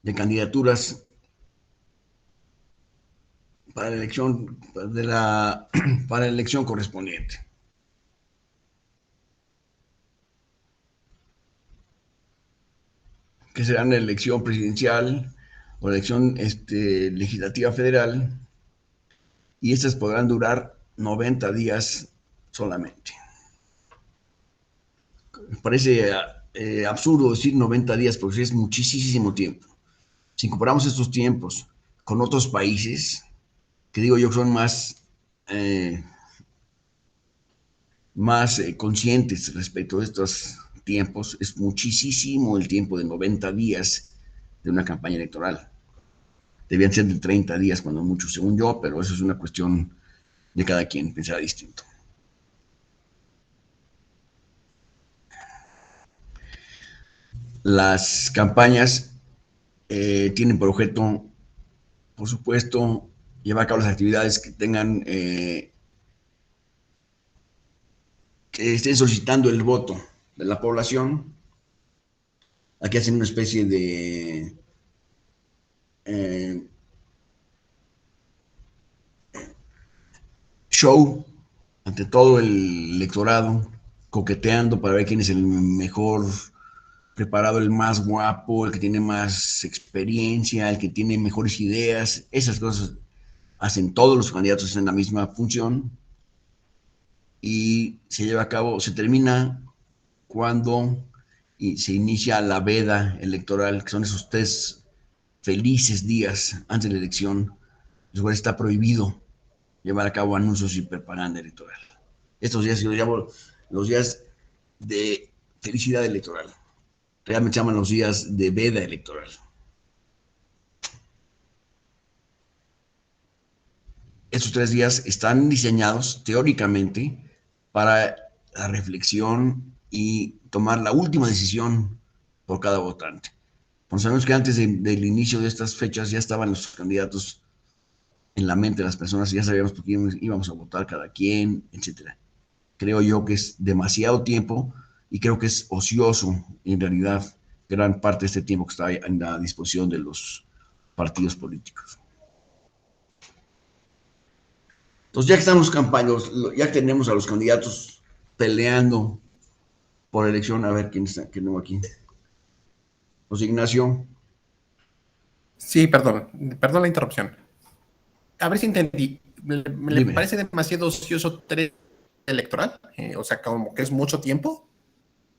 de candidaturas para la elección para la elección correspondiente. Que será la elección presidencial o la elección legislativa federal, y estas podrán durar 90 días solamente. Me parece absurdo decir 90 días porque es muchísimo tiempo. Si comparamos estos tiempos con otros países, que digo yo que son más conscientes respecto de estos tiempos, es muchísimo el tiempo de 90 días de una campaña electoral. Debían ser de 30 días cuando mucho, según yo, pero eso es una cuestión de cada quien, pensará distinto. Las campañas tienen por objeto, por supuesto, llevar a cabo las actividades que tengan, que estén solicitando el voto de la población, Aquí hacen una especie de show ante todo el electorado, coqueteando para ver quién es el mejor preparado, el más guapo, el que tiene más experiencia, el que tiene mejores ideas. Esas cosas hacen todos los candidatos en la misma función y se lleva a cabo, se termina cuando se inicia la veda electoral, que son esos 3 felices días antes de la elección, los cuales está prohibido llevar a cabo anuncios y propaganda electoral. Estos días yo llamo los días de felicidad electoral. Realmente se llaman los días de veda electoral. Estos 3 días están diseñados teóricamente para la reflexión y tomar la última decisión por cada votante. Pues sabemos que antes del inicio de estas fechas ya estaban los candidatos en la mente de las personas, ya sabíamos por quién íbamos a votar cada quien, etcétera. Creo yo que es demasiado tiempo y creo que es ocioso, en realidad, gran parte de este tiempo que está en la disposición de los partidos políticos. Entonces, ya que están los campaños, ya tenemos a los candidatos peleando por elección, a ver quién está, quién tengo aquí. José Ignacio. Sí, perdón la interrupción. A ver si entendí. ¿Le parece demasiado ocioso 3 electoral? O sea, como que es mucho tiempo,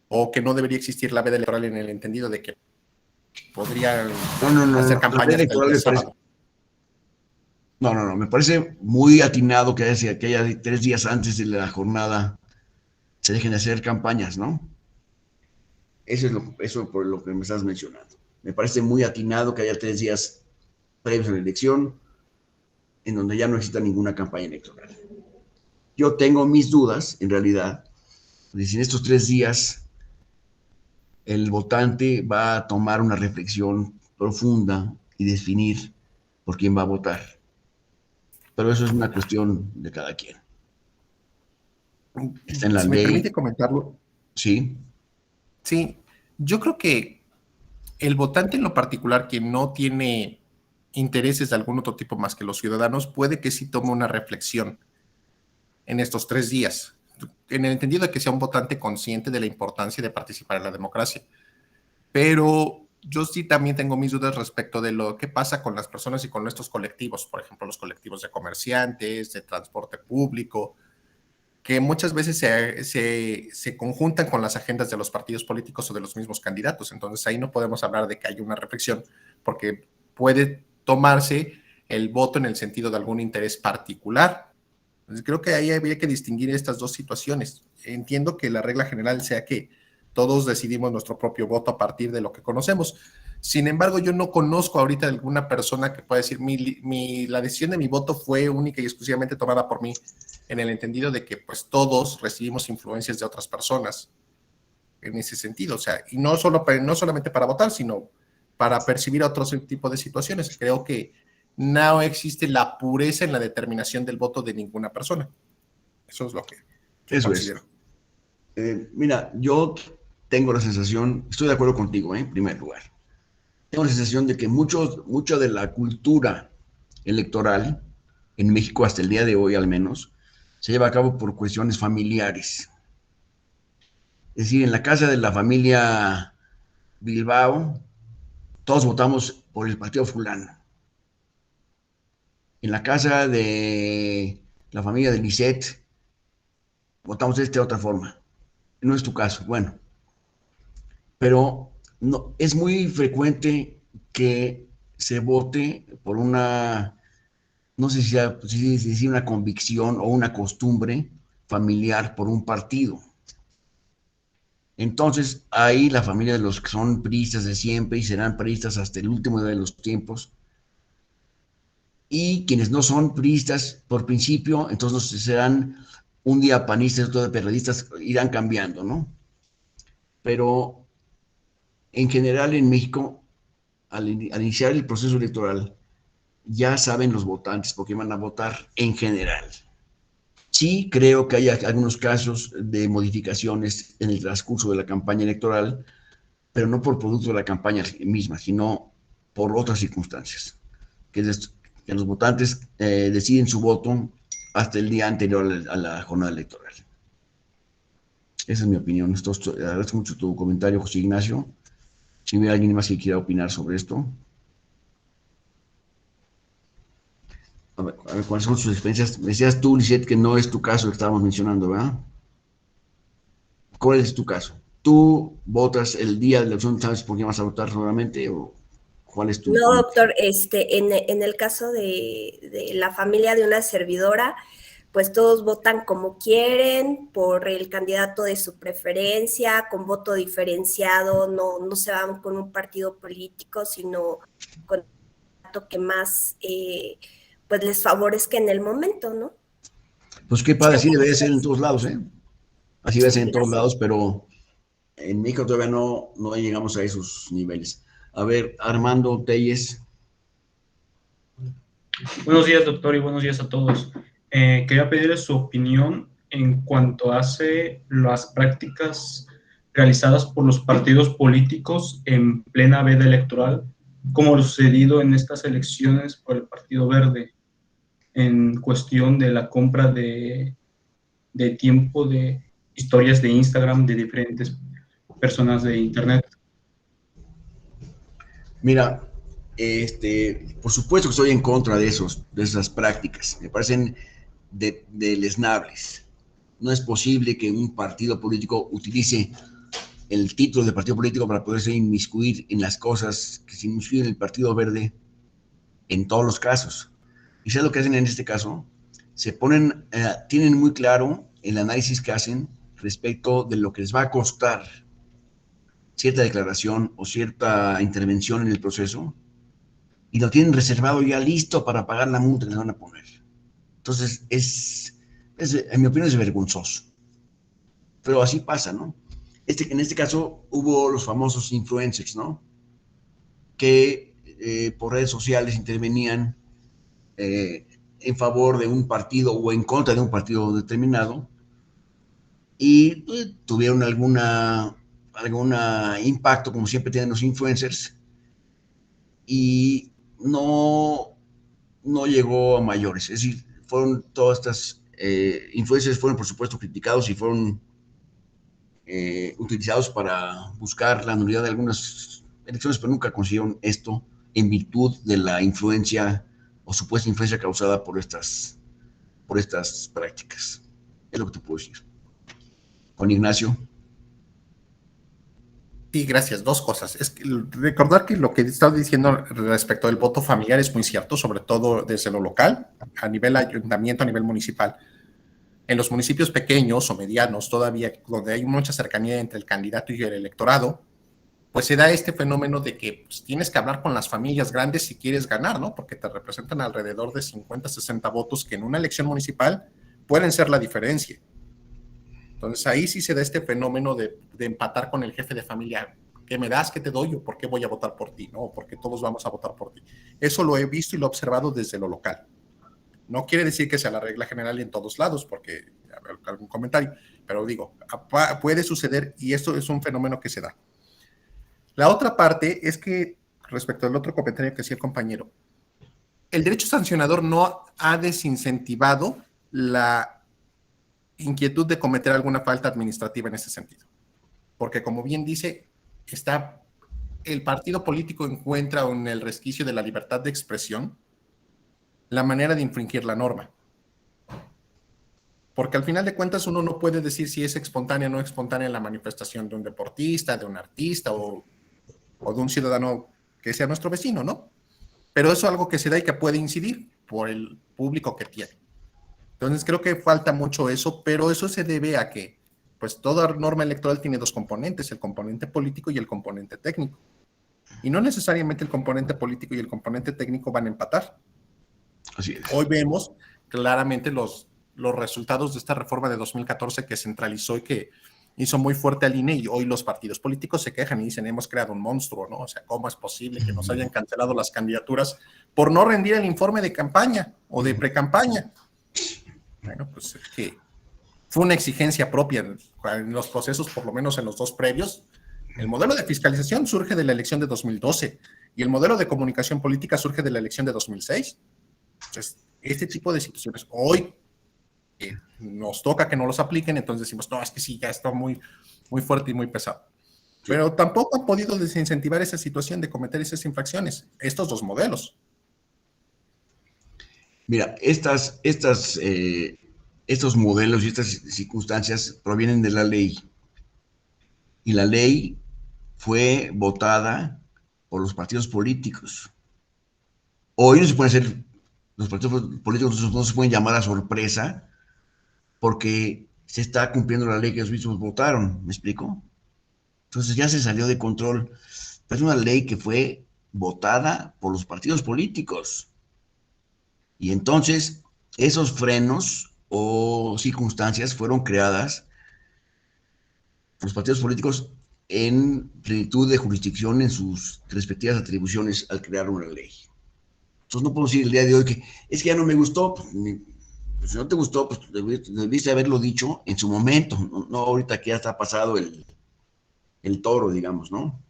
o que no debería existir la veda electoral en el entendido de que podría hacer campañas hasta el día sábado. No, me parece muy atinado que haya 3 días antes de la jornada se dejen de hacer campañas, ¿no? Eso por lo que me estás mencionando. Me parece muy atinado que haya 3 días previos a la elección en donde ya no exista ninguna campaña electoral. Yo tengo mis dudas, en realidad, de si en estos 3 días el votante va a tomar una reflexión profunda y definir por quién va a votar. Pero eso es una cuestión de cada quien. Está en la ley. ¿Me permite comentarlo? Sí. Sí, yo creo que el votante en lo particular que no tiene intereses de algún otro tipo más que los ciudadanos, puede que sí tome una reflexión en estos 3 días, en el entendido de que sea un votante consciente de la importancia de participar en la democracia. Pero yo sí también tengo mis dudas respecto de lo que pasa con las personas y con nuestros colectivos, por ejemplo, los colectivos de comerciantes, de transporte público, que muchas veces se conjuntan con las agendas de los partidos políticos o de los mismos candidatos. Entonces ahí no podemos hablar de que haya una reflexión, porque puede tomarse el voto en el sentido de algún interés particular. Entonces creo que ahí habría que distinguir estas dos situaciones. Entiendo que la regla general sea que todos decidimos nuestro propio voto a partir de lo que conocemos. Sin embargo, yo no conozco ahorita alguna persona que pueda decir la decisión de mi voto fue única y exclusivamente tomada por mí, en el entendido de que pues todos recibimos influencias de otras personas en ese sentido. O sea, y no solamente para votar, sino para percibir otro tipo de situaciones. Creo que no existe la pureza en la determinación del voto de ninguna persona. Eso es lo que yo considero. Mira, yo tengo la sensación, estoy de acuerdo contigo, en primer lugar. Tengo la sensación de que mucha de la cultura electoral en México, hasta el día de hoy al menos, se lleva a cabo por cuestiones familiares. Es decir, en la casa de la familia Bilbao, todos votamos por el partido fulano. En la casa de la familia de Lisette, votamos de esta otra forma. No es tu caso, bueno. Pero no, es muy frecuente que se vote por una, no sé si decir una convicción o una costumbre familiar por un partido. Entonces, ahí la familia de los que son priistas de siempre y serán priistas hasta el último de los tiempos, y quienes no son priistas por principio, entonces serán un día panistas, otro día perredistas, irán cambiando, ¿no? Pero en general en México, al iniciar el proceso electoral, ya saben los votantes por qué van a votar en general. Sí creo que hay algunos casos de modificaciones en el transcurso de la campaña electoral, pero no por producto de la campaña misma, sino por otras circunstancias, que los votantes deciden su voto hasta el día anterior a la jornada electoral. Esa es mi opinión. Agradezco mucho tu comentario, José Ignacio. Si hay alguien más que quiera opinar sobre esto. A ver, ¿cuáles son sus experiencias? Me decías tú, Lisette, que no es tu caso que estábamos mencionando, ¿verdad? ¿Cuál es tu caso? ¿Tú votas el día de la elección, sabes por qué vas a votar nuevamente? ¿O cuál es tu...? No, doctor, en el caso de la familia de una servidora, pues todos votan como quieren, por el candidato de su preferencia, con voto diferenciado, no se van con un partido político, sino con el candidato que más pues les favorezca en el momento, ¿no? Pues qué padre, así debería ser en todos lados, ¿eh? Así debe ser en todos lados, pero en México todavía no llegamos a esos niveles. A ver, Armando Telles. Buenos días, doctor, y buenos días a todos. Quería pedirle su opinión en cuanto hace las prácticas realizadas por los partidos políticos en plena veda electoral, como lo sucedido en estas elecciones por el Partido Verde, en cuestión de la compra de tiempo de historias de Instagram de diferentes personas de Internet. Mira, por supuesto que estoy en contra de esas prácticas. Me parecen deleznables. No es posible que un partido político utilice el título de partido político para poderse inmiscuir en las cosas que se inmiscuyen en el Partido Verde en todos los casos. ¿Y sabes lo que hacen en este caso? Tienen muy claro el análisis que hacen respecto de lo que les va a costar cierta declaración o cierta intervención en el proceso, y lo tienen reservado ya listo para pagar la multa que les van a poner. Entonces, en mi opinión, es vergonzoso. Pero así pasa, ¿no? En este caso hubo los famosos influencers, ¿no? Que por redes sociales intervenían en favor de un partido o en contra de un partido determinado, y tuvieron algún impacto, como siempre tienen los influencers, y no llegó a mayores. Es decir, fueron todas estas influencers fueron, por supuesto, criticados y fueron utilizados para buscar la nulidad de algunas elecciones, pero nunca consiguieron esto en virtud de la influencia o supuesta influencia causada por estas prácticas. Es lo que te puedo decir. Con Ignacio. Sí, gracias. Dos cosas. Es que recordar que lo que estaba diciendo respecto del voto familiar es muy cierto, sobre todo desde lo local, a nivel ayuntamiento, a nivel municipal. En los municipios pequeños o medianos, todavía donde hay mucha cercanía entre el candidato y el electorado, pues se da este fenómeno de que pues, tienes que hablar con las familias grandes si quieres ganar, ¿no? Porque te representan alrededor de 50, 60 votos que en una elección municipal pueden ser la diferencia. Entonces ahí sí se da este fenómeno de empatar con el jefe de familia. ¿Qué me das? ¿Qué te doy? ¿O por qué voy a votar por ti? ¿No? Porque todos vamos a votar por ti. Eso lo he visto y lo he observado desde lo local. No quiere decir que sea la regla general en todos lados, porque algún comentario, pero digo, puede suceder y esto es un fenómeno que se da. La otra parte es que, respecto al otro comentario que hacía el compañero, el derecho sancionador no ha desincentivado la inquietud de cometer alguna falta administrativa en ese sentido. Porque, como bien dice, el partido político encuentra en el resquicio de la libertad de expresión la manera de infringir la norma. Porque al final de cuentas uno no puede decir si es espontánea o no espontánea la manifestación de un deportista, de un artista o de un ciudadano que sea nuestro vecino, ¿no? Pero eso es algo que se da y que puede incidir por el público que tiene. Entonces creo que falta mucho eso, pero eso se debe a que pues toda norma electoral tiene dos componentes, el componente político y el componente técnico. Y no necesariamente el componente político y el componente técnico van a empatar. Así es. Hoy vemos claramente los resultados de esta reforma de 2014 que centralizó y que hizo muy fuerte al INE, y hoy los partidos políticos se quejan y dicen, hemos creado un monstruo, ¿no? O sea, ¿cómo es posible que nos hayan cancelado las candidaturas por no rendir el informe de campaña o de precampaña? Bueno, pues es que fue una exigencia propia en los procesos, por lo menos en los dos previos, El modelo de fiscalización surge de la elección de 2012 y el modelo de comunicación política surge de la elección de 2006. Entonces, este tipo de situaciones hoy nos toca que no los apliquen, entonces decimos, no, es que sí, ya está muy, muy fuerte y muy pesado. Pero tampoco han podido desincentivar esa situación de cometer esas infracciones, estos dos modelos. Mira, estos modelos y estas circunstancias provienen de la ley. Y la ley fue votada por los partidos políticos. Hoy no se puede hacer, los partidos políticos no se pueden llamar a sorpresa porque se está cumpliendo la ley que ellos mismos votaron, ¿me explico? Entonces ya se salió de control. Es una ley que fue votada por los partidos políticos. Y entonces esos frenos o circunstancias fueron creadas por los partidos políticos en plenitud de jurisdicción en sus respectivas atribuciones al crear una ley. Entonces no puedo decir el día de hoy que es que ya no me gustó, pues si no te gustó, pues debiste haberlo dicho en su momento, no ahorita que ya está pasado el toro, digamos, ¿no?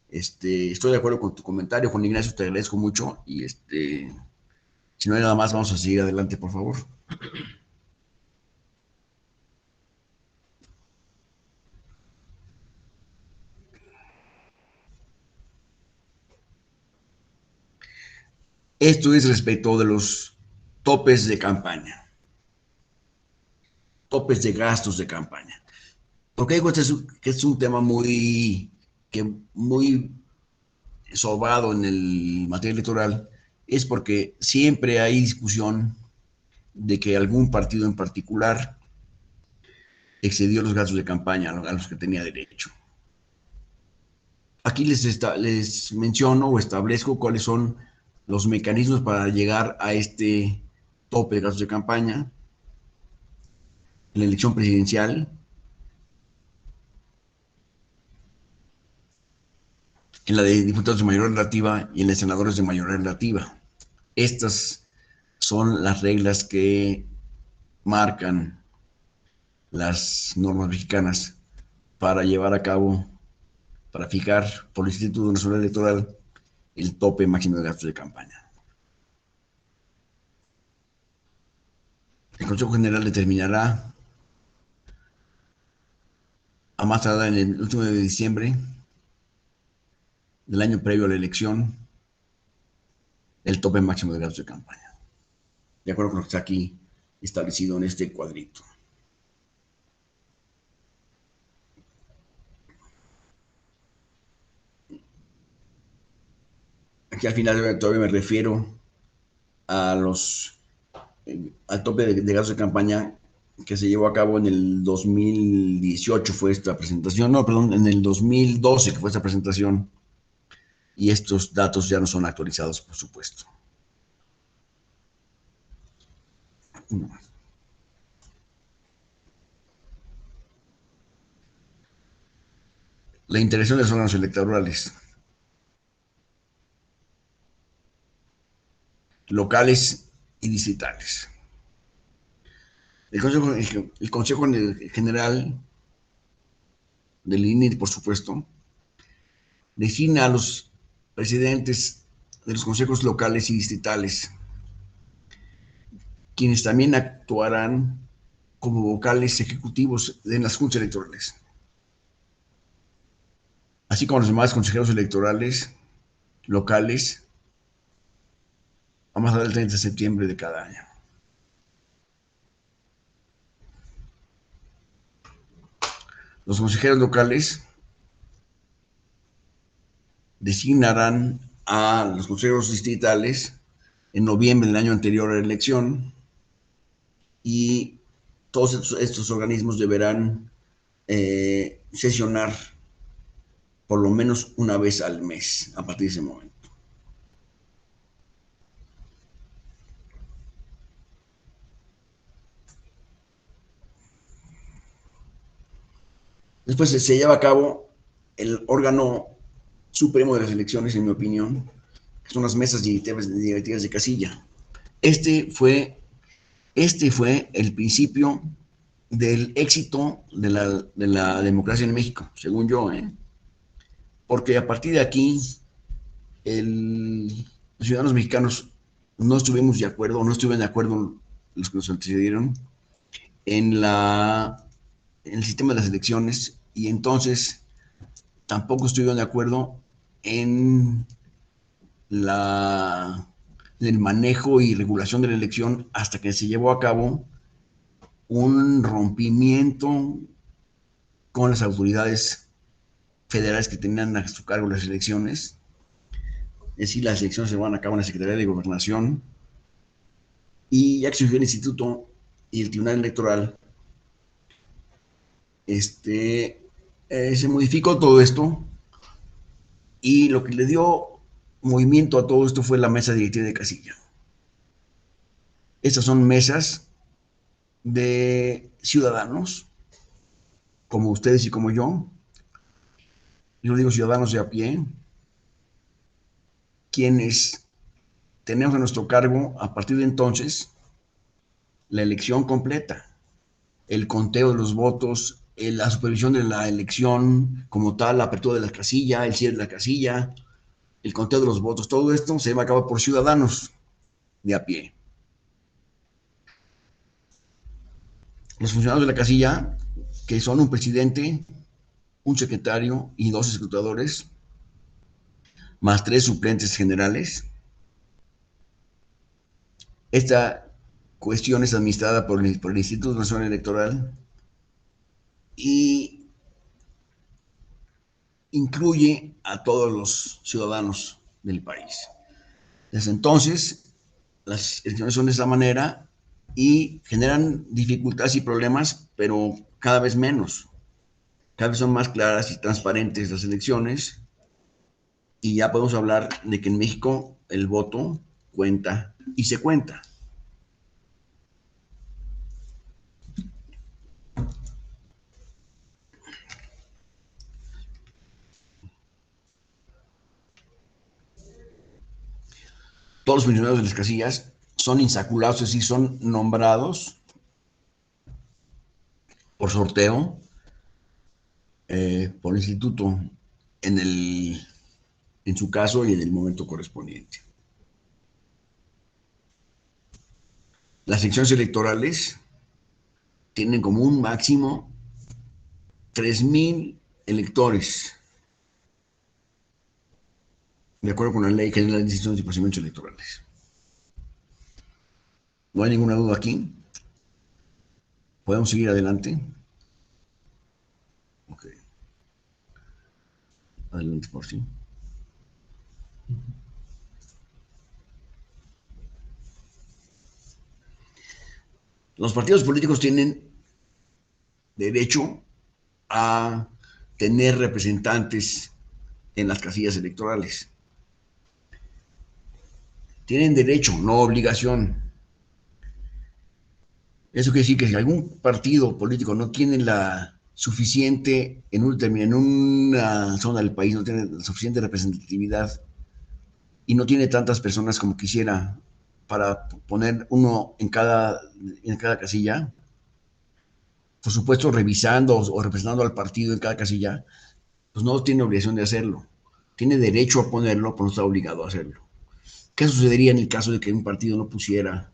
Estoy de acuerdo con tu comentario, Juan Ignacio, te agradezco mucho y si no hay nada más, vamos a seguir adelante, por favor. Esto es respecto de los topes de campaña, topes de gastos de campaña. Porque digo que es un tema muy sobado en el materia electoral, es porque siempre hay discusión de que algún partido en particular excedió los gastos de campaña a los que tenía derecho. Aquí les menciono o establezco cuáles son los mecanismos para llegar a este tope de gastos de campaña en la elección presidencial, en la de diputados de mayoría relativa y en la de senadores de mayoría relativa. Estas son las reglas que marcan las normas mexicanas para llevar a cabo, para fijar por el Instituto Nacional Electoral el tope máximo de gastos de campaña. El Consejo General determinará a más tardar en el último de diciembre del año previo a la elección el tope máximo de gastos de campaña, de acuerdo con lo que está aquí establecido en este cuadrito. Aquí al final todavía me refiero a al tope de gastos de campaña que se llevó a cabo en el 2018 fue esta presentación, no, perdón, en el 2012 que fue esta presentación, y estos datos ya no son actualizados, por supuesto. La intervención de los órganos electorales locales y distritales. El Consejo General del INE, por supuesto, designa a los presidentes de los consejos locales y distritales, quienes también actuarán como vocales ejecutivos en las juntas electorales, así como los demás consejeros electorales locales, a más tarde del 30 de septiembre de cada año. Los consejeros locales designarán a los consejeros distritales en noviembre del año anterior a la elección y todos estos organismos deberán sesionar por lo menos una vez al mes a partir de ese momento. Después se lleva a cabo el órgano supremo de las elecciones, en mi opinión, que son las mesas directivas de casilla. Este fue el principio del éxito de la democracia en México, según yo, ¿eh? Porque a partir de aquí, los ciudadanos mexicanos no estuvimos de acuerdo, no estuvieron de acuerdo los que nos antecedieron en, en el sistema de las elecciones, y entonces tampoco estuvieron de acuerdo en el manejo y regulación de la elección hasta que se llevó a cabo un rompimiento con las autoridades federales que tenían a su cargo las elecciones. Es decir, las elecciones se llevan a cabo en la Secretaría de Gobernación, y ya que surgió el Instituto y el Tribunal Electoral, se modificó todo esto, y lo que le dio movimiento a todo esto fue la mesa directiva de casilla. Estas son mesas de ciudadanos, como ustedes y como yo digo ciudadanos de a pie, quienes tenemos a nuestro cargo a partir de entonces la elección completa, el conteo de los votos, la supervisión de la elección como tal, la apertura de la casilla, el cierre de la casilla, el conteo de los votos, todo esto se lleva a cabo por ciudadanos de a pie. Los funcionarios de la casilla, que son un presidente, un secretario y 2 escrutadores, más 3 suplentes generales. Esta cuestión es administrada por el Instituto Nacional Electoral y incluye a todos los ciudadanos del país. Desde entonces, las elecciones son de esta manera y generan dificultades y problemas, pero cada vez menos. Cada vez son más claras y transparentes las elecciones, y ya podemos hablar de que en México el voto cuenta y se cuenta. Todos los funcionarios de las casillas son insaculados, es decir, son nombrados por sorteo por el instituto en su caso y en el momento correspondiente. Las secciones electorales tienen como un máximo 3,000 electores, de acuerdo con la Ley General de Instituciones y Procedimientos Electorales. ¿No hay ninguna duda aquí? ¿Podemos seguir adelante? Ok. Adelante, por sí. Los partidos políticos tienen derecho a tener representantes en las casillas electorales. Tienen derecho, no obligación. Eso quiere decir que si algún partido político no tiene la suficiente, en una zona del país, no tiene la suficiente representatividad y no tiene tantas personas como quisiera para poner uno en cada casilla, por supuesto revisando o representando al partido en cada casilla, pues no tiene obligación de hacerlo. Tiene derecho a ponerlo, pero no está obligado a hacerlo. ¿Qué sucedería en el caso de que un partido no pusiera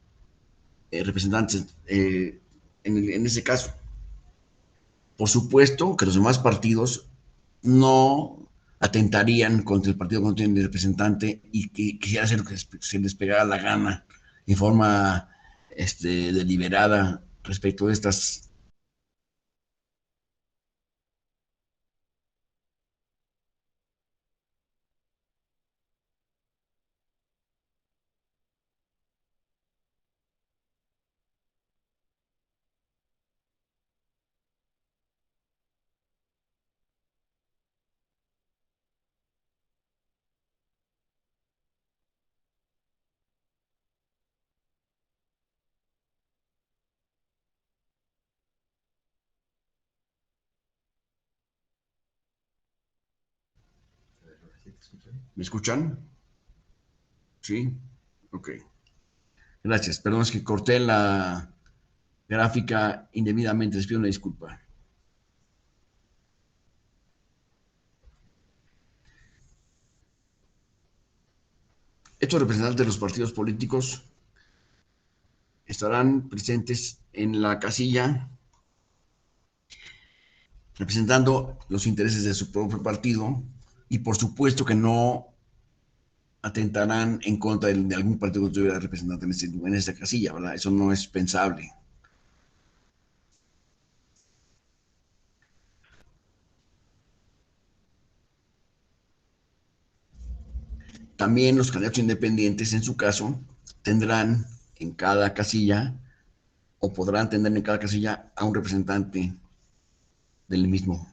representantes en ese caso? Por supuesto que los demás partidos no atentarían contra el partido que no tiene representante y que quisiera hacer lo que se les pegara la gana en forma deliberada respecto de estas. ¿Me escuchan? Sí, ok. Gracias. Perdón, es que corté gráfica indebidamente, les pido una disculpa. Estos representantes de los partidos políticos estarán presentes en la casilla representando los intereses de su propio partido y por supuesto que no atentarán en contra de algún partido que estuviera representante en esta casilla, ¿verdad? Eso no es pensable. También los candidatos independientes, en su caso, tendrán en cada casilla o podrán tener en cada casilla a un representante del mismo.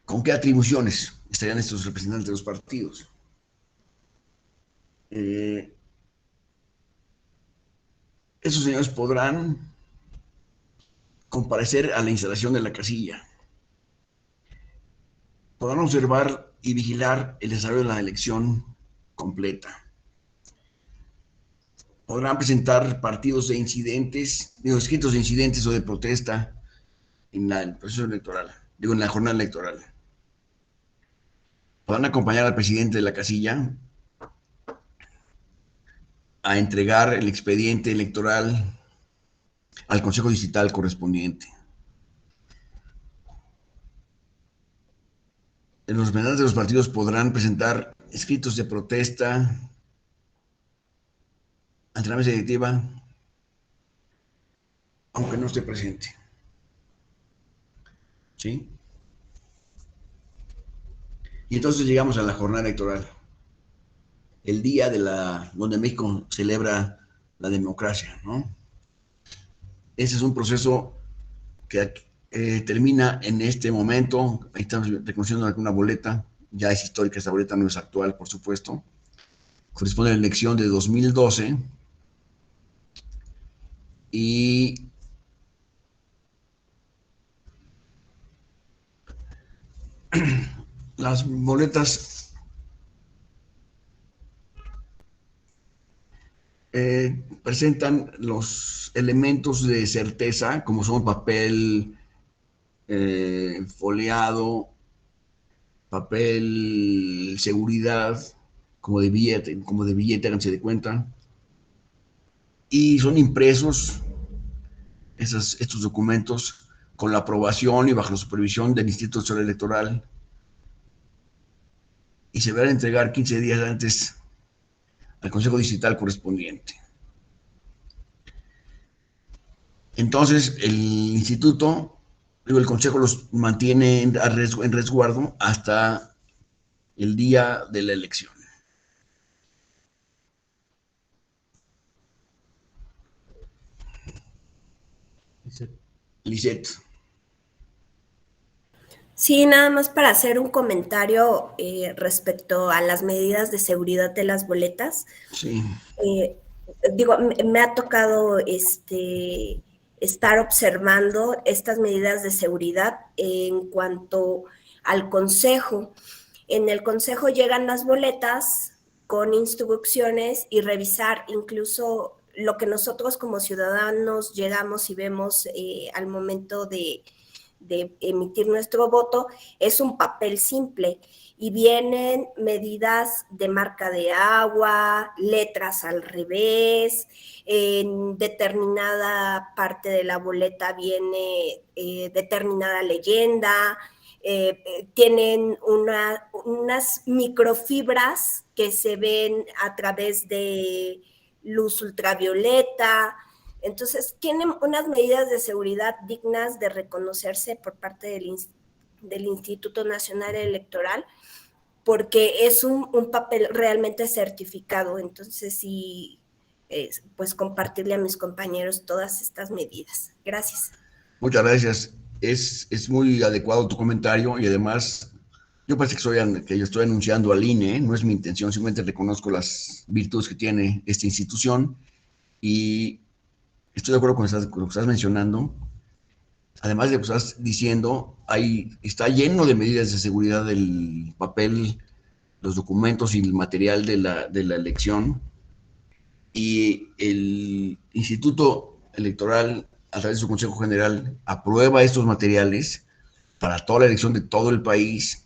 ¿Con qué atribuciones estarían estos representantes de los partidos? Esos señores podrán comparecer a la instalación de la casilla. Podrán observar y vigilar el desarrollo de la elección completa. Podrán presentar partidos de incidentes, escritos de incidentes o de protesta en el proceso electoral, en la jornada electoral. Podrán acompañar al presidente de la casilla a entregar el expediente electoral al Consejo Distrital correspondiente. Los representantes de los partidos podrán presentar escritos de protesta ante la mesa directiva, aunque no esté presente. ¿Sí? Y entonces llegamos a la jornada electoral, el día donde México celebra la democracia, ¿no? Ese es un proceso que termina en este momento. Ahí estamos reconociendo alguna boleta, ya es histórica, esta boleta no es actual, por supuesto. Corresponde a la elección de 2012 y las boletas presentan los elementos de certeza, como son papel foliado, papel seguridad, como de billete, háganse de cuenta, y son impresos estos documentos con la aprobación y bajo la supervisión del Instituto Nacional Electoral, y se van a entregar 15 días antes al Consejo Distrital correspondiente. Entonces, el instituto, el consejo los mantiene en resguardo hasta el día de la elección. Lisette. Sí, nada más para hacer un comentario respecto a las medidas de seguridad de las boletas. Sí. Digo, me ha tocado estar observando estas medidas de seguridad en cuanto al consejo. En el consejo llegan las boletas con instrucciones y revisar incluso lo que nosotros como ciudadanos llegamos y vemos al momento de emitir nuestro voto, es un papel simple y vienen medidas de marca de agua, letras al revés, en determinada parte de la boleta viene determinada leyenda, tienen unas microfibras que se ven a través de luz ultravioleta. Entonces, tienen unas medidas de seguridad dignas de reconocerse por parte del Instituto Nacional Electoral, porque es un papel realmente certificado. Entonces, sí, pues compartirle a mis compañeros todas estas medidas. Gracias. Muchas gracias. Es muy adecuado tu comentario y además yo parece que yo estoy anunciando al INE, no es mi intención, simplemente reconozco las virtudes que tiene esta institución y estoy de acuerdo con lo que estás mencionando. Además de lo que estás diciendo, está lleno de medidas de seguridad del papel, los documentos y el material de la elección. y el Instituto Electoral, a través de su Consejo General, aprueba estos materiales para toda la elección de todo el país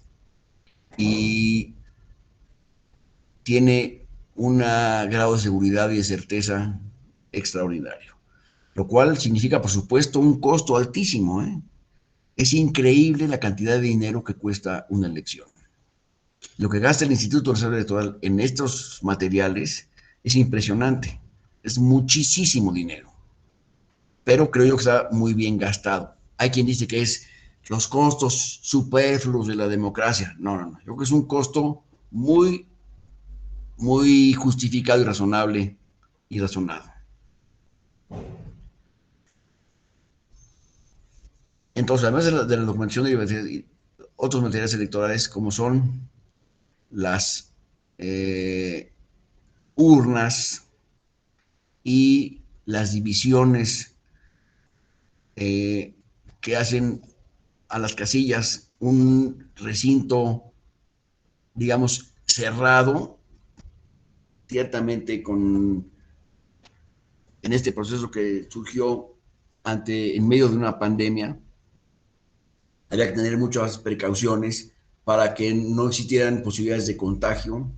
y tiene un grado de seguridad y de certeza extraordinario, lo cual significa, por supuesto, un costo altísimo, ¿eh? Es increíble la cantidad de dinero que cuesta una elección. Lo que gasta el Instituto Nacional Electoral en estos materiales es impresionante, es muchísimo dinero, pero creo yo que está muy bien gastado. Hay quien dice que es los costos superfluos de la democracia. No, no, no. Yo creo que es un costo muy justificado y razonable y razonado. Entonces, además de la documentación de otros materiales electorales, como son las urnas y las divisiones que hacen a las casillas un recinto, digamos, cerrado, ciertamente en este proceso que surgió en medio de una pandemia. Había que tener muchas precauciones para que no existieran posibilidades de contagio.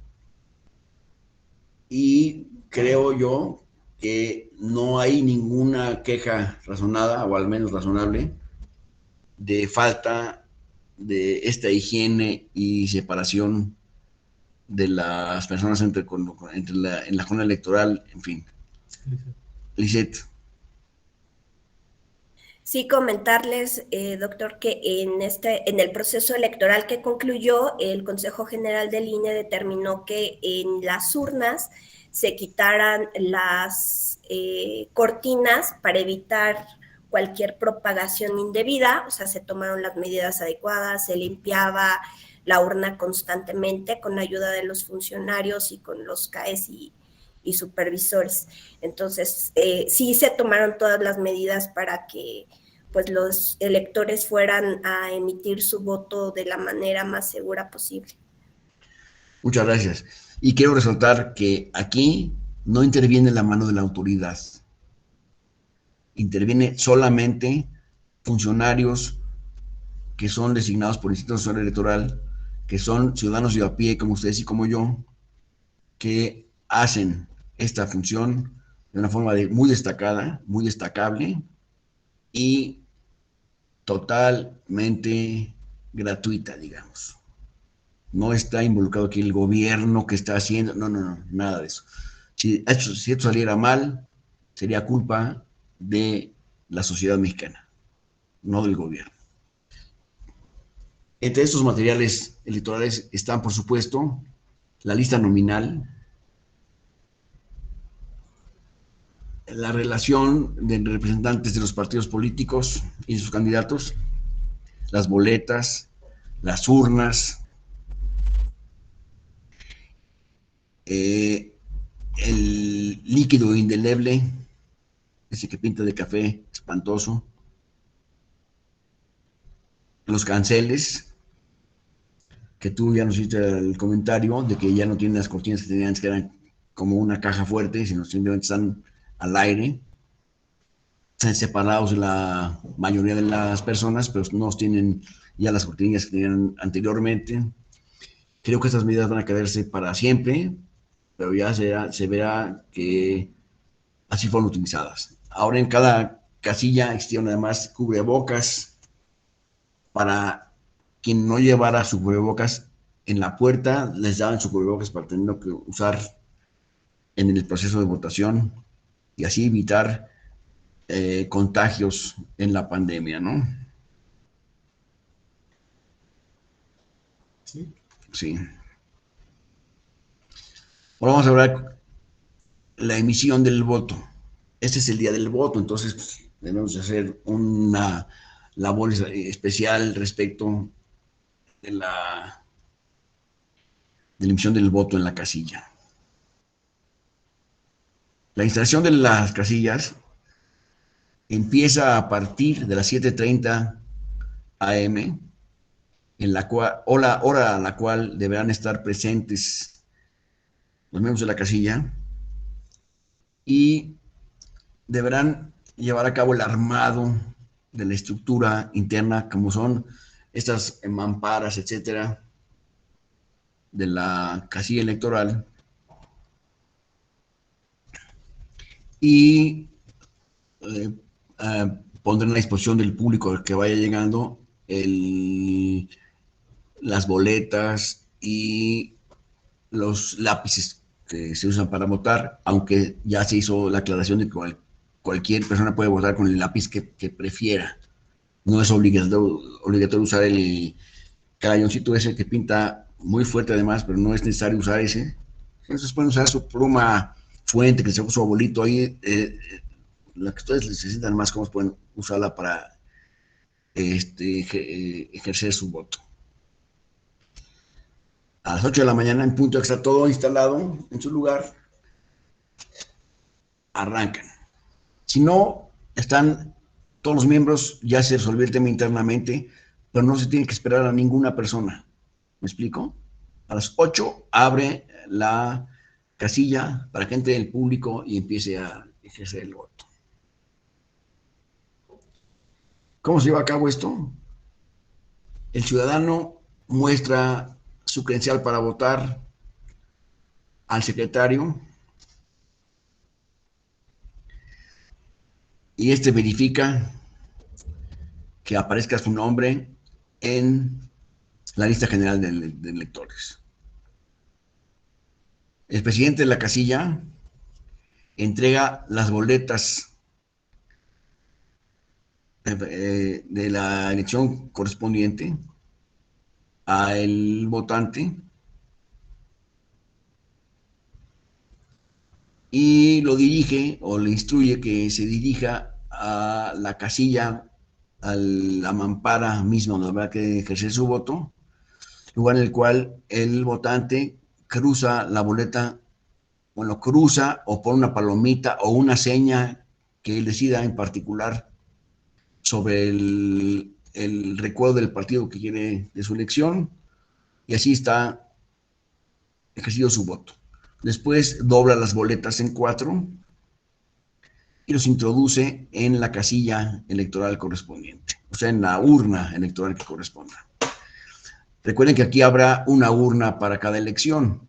Y creo yo que no hay ninguna queja razonada, o al menos razonable, de falta de esta higiene y separación de las personas en la zona electoral, en fin. Lisette. Sí, comentarles, doctor, que en el proceso electoral que concluyó, el Consejo General del INE determinó que en las urnas se quitaran las cortinas para evitar cualquier propagación indebida, o sea, se tomaron las medidas adecuadas, se limpiaba la urna constantemente con ayuda de los funcionarios y con los CAES y supervisores. Entonces, sí se tomaron todas las medidas para que pues los electores fueran a emitir su voto de la manera más segura posible. Muchas gracias. Y quiero resaltar que aquí no interviene la mano de la autoridad. Interviene solamente funcionarios que son designados por el Instituto Nacional Electoral, que son ciudadanos de a pie, como ustedes y como yo, que hacen esta función de una forma muy destacada, muy destacable y totalmente gratuita, digamos. No está involucrado aquí el gobierno que está haciendo, no, nada de eso. Si esto saliera mal, sería culpa de la sociedad mexicana, no del gobierno. Entre estos materiales electorales están, por supuesto, la lista nominal, la relación de representantes de los partidos políticos y sus candidatos, las boletas, las urnas, el líquido indeleble, ese que pinta de café espantoso, los canceles, que tú ya nos hiciste el comentario de que ya no tienen las cortinas que tenían antes, que eran como una caja fuerte, sino simplemente están al aire, están separados de la mayoría de las personas, pero no tienen ya las cortinas que tenían anteriormente. Creo que estas medidas van a quedarse para siempre, pero ya se verá que así fueron utilizadas. Ahora en cada casilla existieron además cubrebocas para quien no llevara su cubrebocas en la puerta, les daban su cubrebocas para tenerlo que usar en el proceso de votación y así evitar contagios en la pandemia, ¿no? Sí. Sí. Ahora vamos a hablar la emisión del voto. Este es el día del voto, entonces pues, debemos hacer una labor especial respecto de la emisión del voto en la casilla. La instalación de las casillas empieza a partir de las 7:30 AM, en la cual, o la hora a la cual deberán estar presentes los miembros de la casilla, y deberán llevar a cabo el armado de la estructura interna, como son estas mamparas, etcétera, de la casilla electoral, y pondrán a disposición del público que vaya llegando las boletas y los lápices que se usan para votar, aunque ya se hizo la aclaración de que cualquier persona puede votar con el lápiz que prefiera. No es obligatorio usar el crayoncito ese que pinta muy fuerte además, pero no es necesario usar ese. Entonces pueden usar su pluma fuente que se puso su abuelito ahí, la que ustedes necesitan más, cómo pueden usarla para ejercer su voto. A las 8 de la mañana, en punto, que está todo instalado en su lugar, arrancan. Si no, están todos los miembros, ya se resolvió el tema internamente, pero no se tiene que esperar a ninguna persona. ¿Me explico? A las 8 abre la casilla para que entre el público y empiece a ejercer el voto. ¿Cómo se lleva a cabo esto? El ciudadano muestra su credencial para votar al secretario y este verifica que aparezca su nombre en la lista general de electores. El presidente de la casilla entrega las boletas de la elección correspondiente al votante y lo dirige o le instruye que se dirija a la casilla, a la mampara misma donde habrá que ejercer su voto, lugar en el cual el votante cruza la boleta, bueno, cruza o pone una palomita o una seña que él decida en particular sobre el recuerdo del partido que quiere de su elección, y así está ejercido su voto. Después dobla las boletas en 4 y los introduce en la casilla electoral correspondiente, o sea, en la urna electoral que corresponda. Recuerden que aquí habrá una urna para cada elección,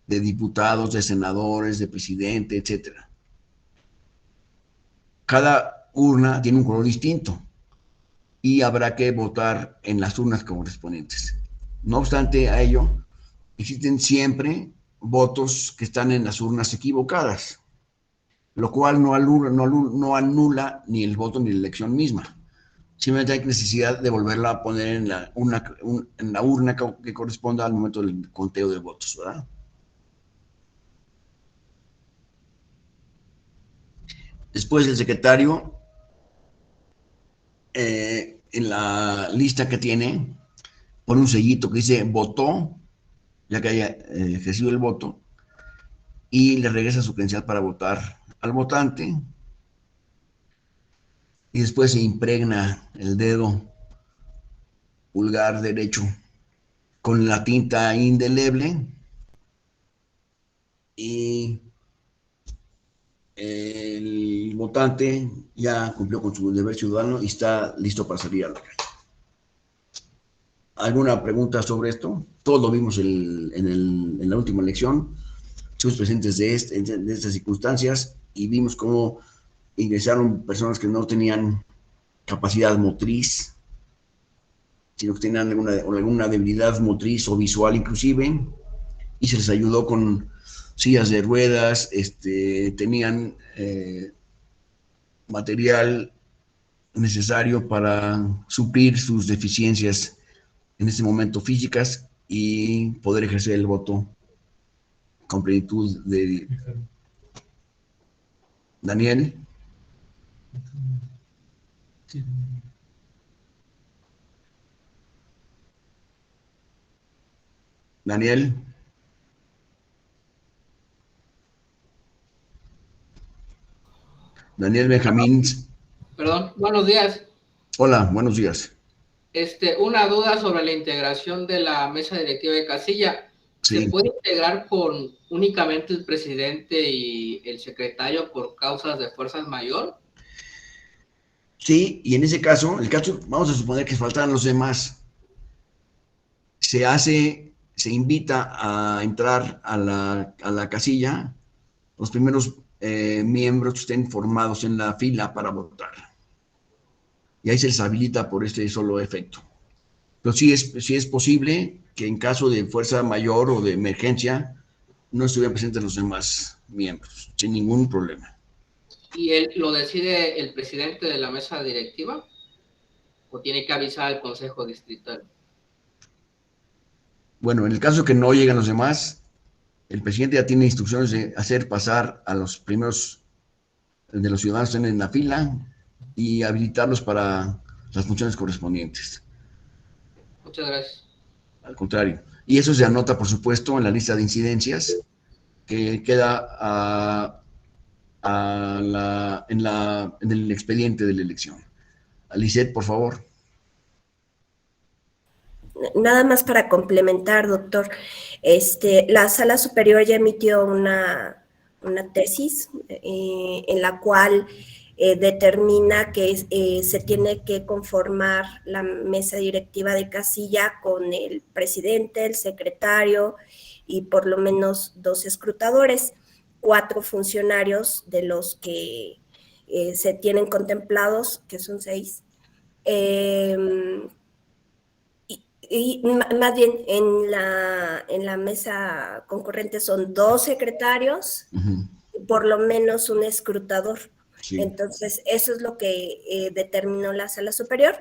de diputados, de senadores, de presidente, etc. Cada urna tiene un color distinto y habrá que votar en las urnas correspondientes. No obstante a ello, existen siempre votos que están en las urnas equivocadas, lo cual no anula ni el voto ni la elección misma. Simplemente hay necesidad de volverla a poner en la urna que corresponda al momento del conteo de votos, ¿verdad? Después el secretario, en la lista que tiene, pone un sellito que dice votó, ya que haya ejercido el voto, y le regresa su credencial para votar al votante, y después se impregna el dedo pulgar derecho con la tinta indeleble y el votante ya cumplió con su deber ciudadano y está listo para salir a la calle. ¿Alguna pregunta sobre esto? Todos lo vimos en la última elección, estuvimos presentes de estas circunstancias y vimos cómo ingresaron personas que no tenían capacidad motriz, sino que tenían alguna debilidad motriz o visual inclusive, y se les ayudó con sillas de ruedas, tenían material necesario para suplir sus deficiencias en este momento físicas y poder ejercer el voto con plenitud de... Daniel. Daniel. Daniel Benjamín. Perdón, buenos días. Hola, buenos días. Una duda sobre la integración de la mesa directiva de casilla. ¿Se Sí, puede integrar con únicamente el presidente y el secretario por causas de fuerza mayor? sí, y en ese caso, vamos a suponer que faltaran los demás, se invita a entrar a la casilla los primeros miembros que estén formados en la fila para votar. Y ahí se les habilita por este solo efecto. Pero sí es posible que en caso de fuerza mayor o de emergencia no estuvieran presentes los demás miembros, sin ningún problema. ¿Y lo decide el presidente de la mesa directiva? ¿O tiene que avisar al consejo distrital? Bueno, en el caso que no lleguen los demás, el presidente ya tiene instrucciones de hacer pasar a los primeros de los ciudadanos que estén en la fila y habilitarlos para las funciones correspondientes. Muchas gracias. Al contrario. Y eso se anota, por supuesto, en la lista de incidencias que queda en el expediente de la elección. Lisette, por favor. Nada más para complementar, doctor. La Sala Superior ya emitió una tesis en la cual determina que se tiene que conformar la mesa directiva de casilla con el presidente, el secretario y por lo menos 2 escrutadores, 4 funcionarios de los que se tienen contemplados, que son 6. Y más bien en la mesa concurrente son 2 secretarios, por lo menos un escrutador. Sí. Entonces, eso es lo que determinó la Sala Superior.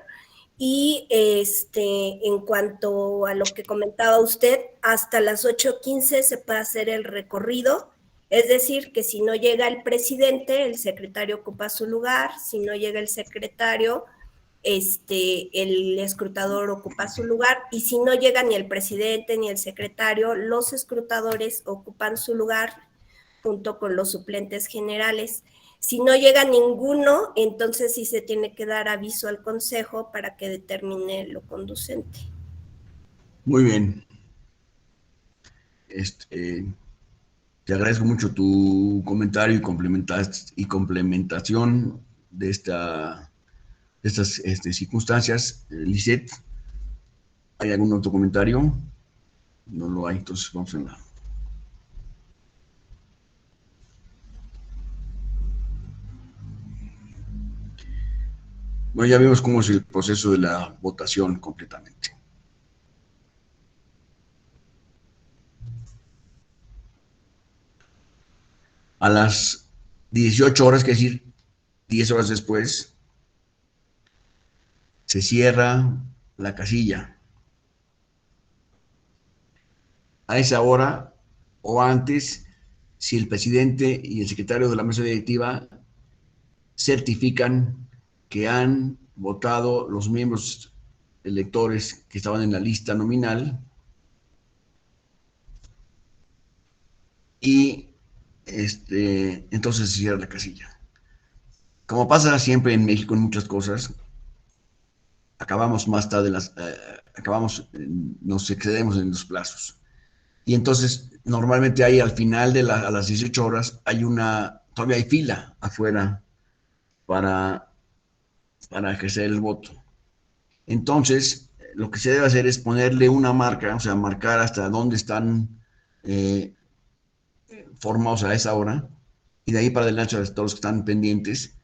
Y en cuanto a lo que comentaba usted, hasta las 8:15 se puede hacer el recorrido, es decir, que si no llega el presidente, el secretario ocupa su lugar, si no llega el secretario, el escrutador ocupa su lugar, y si no llega ni el presidente ni el secretario, los escrutadores ocupan su lugar junto con los suplentes generales. Si no llega ninguno, entonces sí se tiene que dar aviso al consejo para que determine lo conducente. Muy bien. Te agradezco mucho tu comentario y complementación de estas circunstancias. Lisette, ¿hay algún otro comentario? No lo hay, entonces vamos a la... Bueno, ya vimos cómo es el proceso de la votación completamente. A las 18 horas, que es decir, 10 horas después, se cierra la casilla. A esa hora o antes, si el presidente y el secretario de la mesa directiva certifican que han votado los miembros electores que estaban en la lista nominal y entonces se cierra la casilla. Como pasa siempre en México en muchas cosas, acabamos más tarde, nos excedemos en los plazos. Y entonces, normalmente hay al final a las 18 horas, todavía hay fila afuera para ejercer el voto. Entonces, lo que se debe hacer es ponerle una marca, o sea, marcar hasta dónde están formados a esa hora, y de ahí para adelante, todos los que están pendientes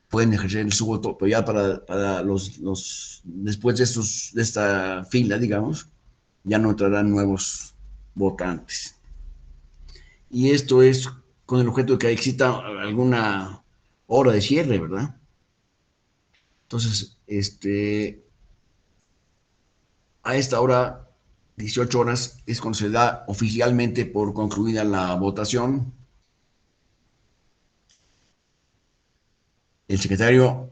pueden ejercer su voto, pero ya para después de esta fila, digamos, ya no entrarán nuevos votantes. Y esto es con el objeto de que exista alguna hora de cierre, ¿verdad? Entonces, a esta hora, 18 horas, es cuando se da oficialmente por concluida la votación. El secretario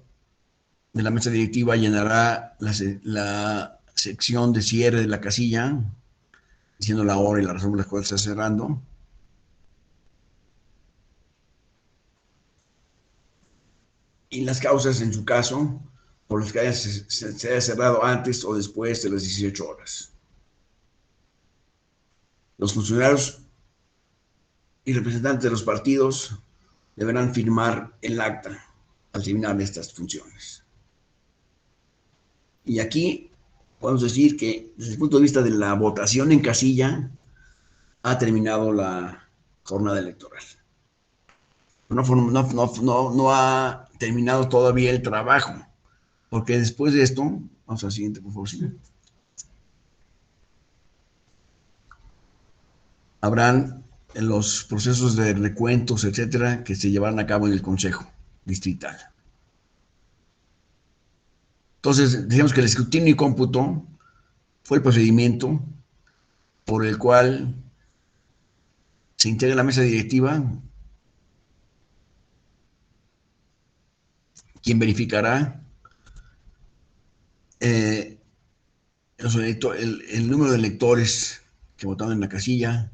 de la mesa directiva llenará la sección de cierre de la casilla, diciendo la hora y la razón por la cual está cerrando. Y las causas, en su caso, por las que se haya cerrado antes o después de las 18 horas. Los funcionarios y representantes de los partidos deberán firmar el acta al terminar estas funciones. Y aquí podemos decir que desde el punto de vista de la votación en casilla ha terminado la jornada electoral. No ha terminado todavía el trabajo, porque después de esto, vamos al siguiente, por favor. ¿Sí? Habrán los procesos de recuentos, etcétera, que se llevarán a cabo en el Consejo Distrital. Entonces, decíamos que el escrutinio y cómputo fue el procedimiento por el cual se integra la mesa directiva, quien verificará el número de electores que votaron en la casilla,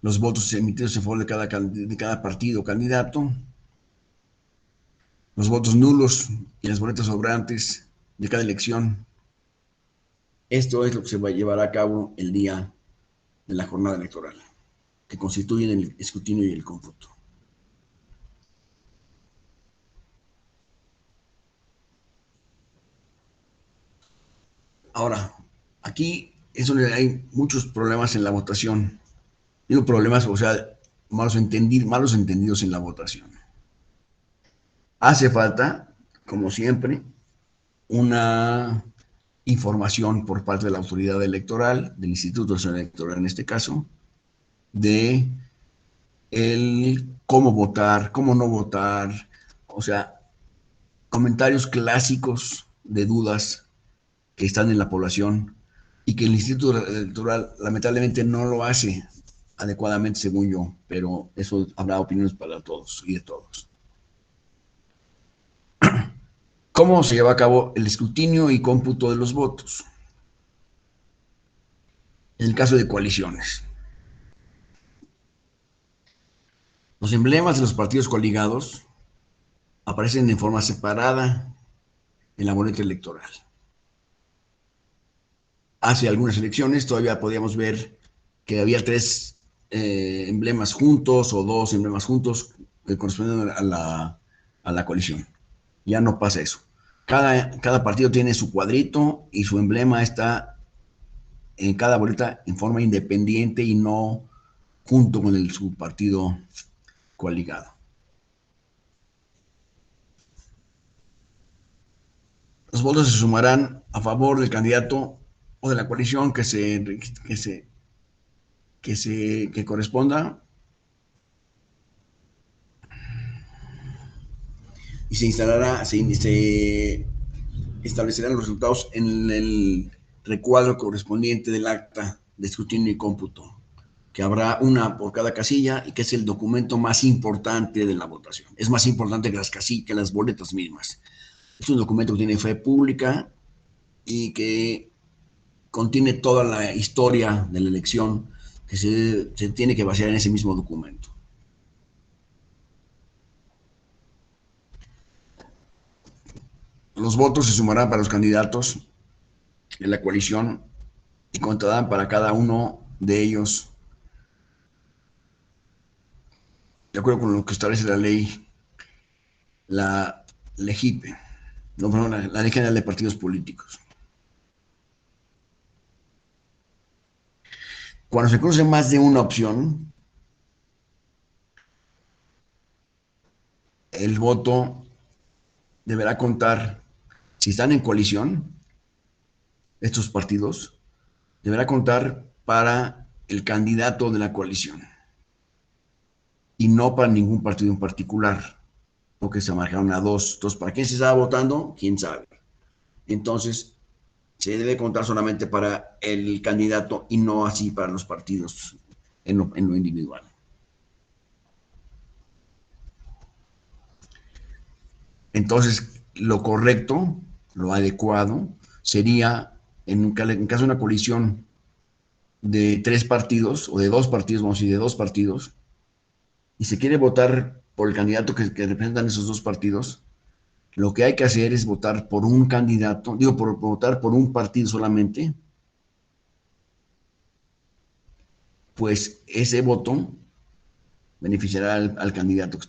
los votos emitidos en favor de cada partido o candidato, los votos nulos y las boletas sobrantes de cada elección. Esto es lo que se va a llevar a cabo el día de la jornada electoral, que constituyen el escrutinio y el cómputo. Ahora, aquí es donde hay muchos problemas en la votación. Digo problemas, o sea, malos entendidos en la votación. Hace falta, como siempre, una información por parte de la autoridad electoral, del Instituto Nacional Electoral en este caso, de el cómo votar, cómo no votar, o sea, comentarios clásicos de dudas que están en la población y que el Instituto Electoral lamentablemente no lo hace adecuadamente, según yo, pero eso habrá opiniones para todos y de todos. ¿Cómo se lleva a cabo el escrutinio y cómputo de los votos? En el caso de coaliciones. Los emblemas de los partidos coligados aparecen en forma separada en la boleta electoral. Hace algunas elecciones todavía podíamos ver que había 3 emblemas juntos o 2 emblemas juntos que corresponden a la coalición. Ya no pasa eso. Cada partido tiene su cuadrito y su emblema está en cada boleta en forma independiente y no junto con su partido coaligado. Los votos se sumarán a favor del candidato o de la coalición que corresponda y se establecerán los resultados en el recuadro correspondiente del acta de escrutinio y cómputo, que habrá una por cada casilla y que es el documento más importante de la votación. Es más importante que las boletas mismas. Es un documento que tiene fe pública y que contiene toda la historia de la elección que se tiene que basar en ese mismo documento. Los votos se sumarán para los candidatos de la coalición y contarán para cada uno de ellos, de acuerdo con lo que establece la ley, la LEGIPE, la Ley General de Partidos Políticos. Cuando se cruce más de una opción, el voto deberá contar, si están en coalición, estos partidos, deberá contar para el candidato de la coalición y no para ningún partido en particular, porque se marcaron a 2. Entonces, ¿para quién se estaba votando? ¿Quién sabe? Entonces, se debe contar solamente para el candidato y no así para los partidos en lo individual. Entonces, lo correcto, lo adecuado, sería, en caso de una coalición de 3 partidos, o de 2 partidos, vamos a decir, de 2 partidos, y se quiere votar por el candidato que representan esos 2 partidos, lo que hay que hacer es votar por un candidato, votar por un partido solamente, pues ese voto beneficiará al candidato que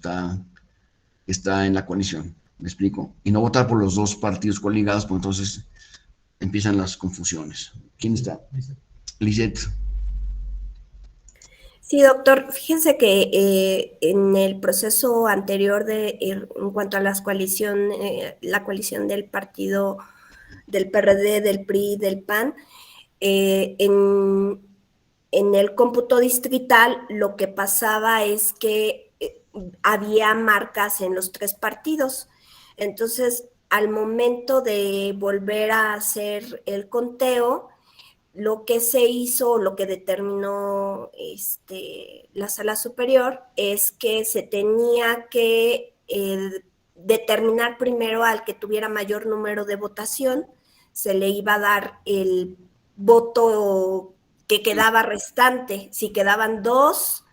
está en la coalición. ¿Me explico? Y no votar por los dos partidos coligados, pues entonces empiezan las confusiones. ¿Quién está? Lisette. Sí, doctor, fíjense que en el proceso anterior en cuanto a la coalición del partido del PRD, del PRI, del PAN, en el cómputo distrital lo que pasaba es que había marcas en los tres partidos. Entonces, al momento de volver a hacer el conteo, lo que se hizo, lo que determinó la sala superior, es que se tenía que determinar primero al que tuviera mayor número de votación, se le iba a dar el voto que quedaba restante. Si quedaban dos,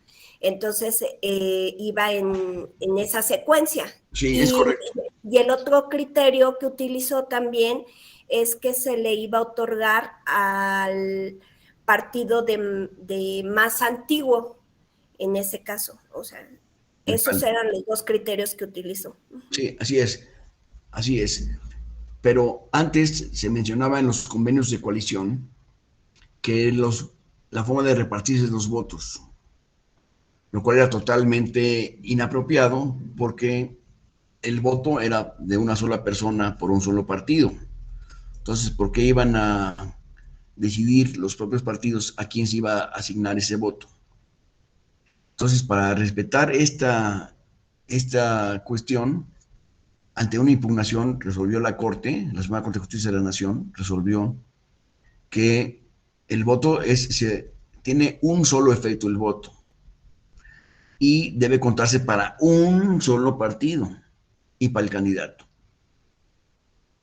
entonces iba en esa secuencia. Sí, es correcto. Y el otro criterio que utilizó también es que se le iba a otorgar al partido de más antiguo en ese caso. O sea, esos eran los dos criterios que utilizó. Sí, así es. Pero antes se mencionaba en los convenios de coalición que la forma de repartirse los votos, lo cual era totalmente inapropiado porque el voto era de una sola persona por un solo partido. Entonces, ¿por qué iban a decidir los propios partidos a quién se iba a asignar ese voto? Entonces, para respetar esta cuestión, ante una impugnación, resolvió la Suprema Corte de Justicia de la Nación, resolvió que el voto tiene un solo efecto, el voto, y debe contarse para un solo partido y para el candidato.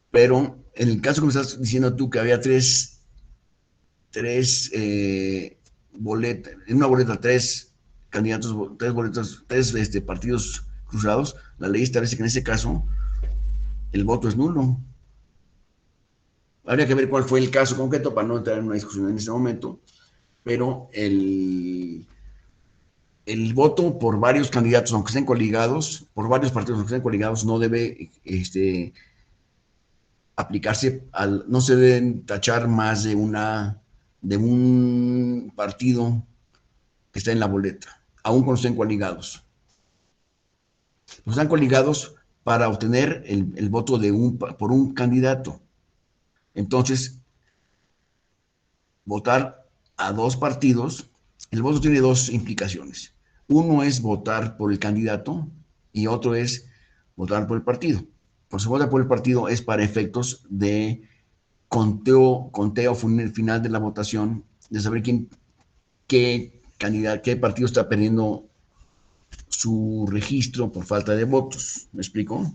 Pero en el caso que me estás diciendo tú, que había tres boletas, en una boleta, tres candidatos, tres boletas, tres partidos cruzados, la ley establece que en ese caso el voto es nulo. Habría que ver cuál fue el caso concreto para no entrar en una discusión en este momento, pero el voto por varios candidatos, aunque estén coligados, por varios partidos, aunque estén coligados, no debe aplicarse no se deben tachar más de un partido que está en la boleta, aun cuando estén coligados. Los están coligados para obtener el voto por un candidato. Entonces, votar a dos partidos, el voto tiene dos implicaciones. Uno es votar por el candidato y otro es votar por el partido. Por si vota por el partido es para efectos de conteo final de la votación, de saber qué partido está perdiendo su registro por falta de votos. ¿Me explico?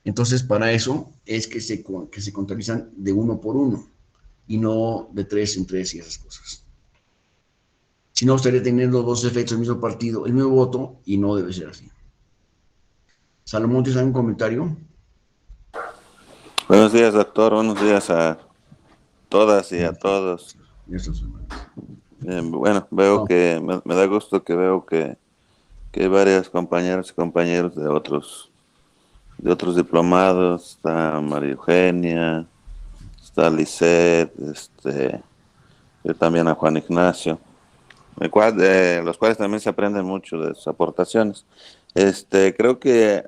Entonces, para eso es que se contabilizan de uno por uno y no de tres en tres y esas cosas. Si no, estaría teniendo dos efectos el mismo partido, el mismo voto, y no debe ser así. Salomón, ¿tienes algún comentario? Buenos días, doctor. Buenos días a todas y a todos. Bueno, veo que me da gusto que veo que hay varias compañeras y compañeros de otros diplomados. Está María Eugenia, está Lisette, yo también a Juan Ignacio, los cuales también se aprenden mucho de sus aportaciones. Creo que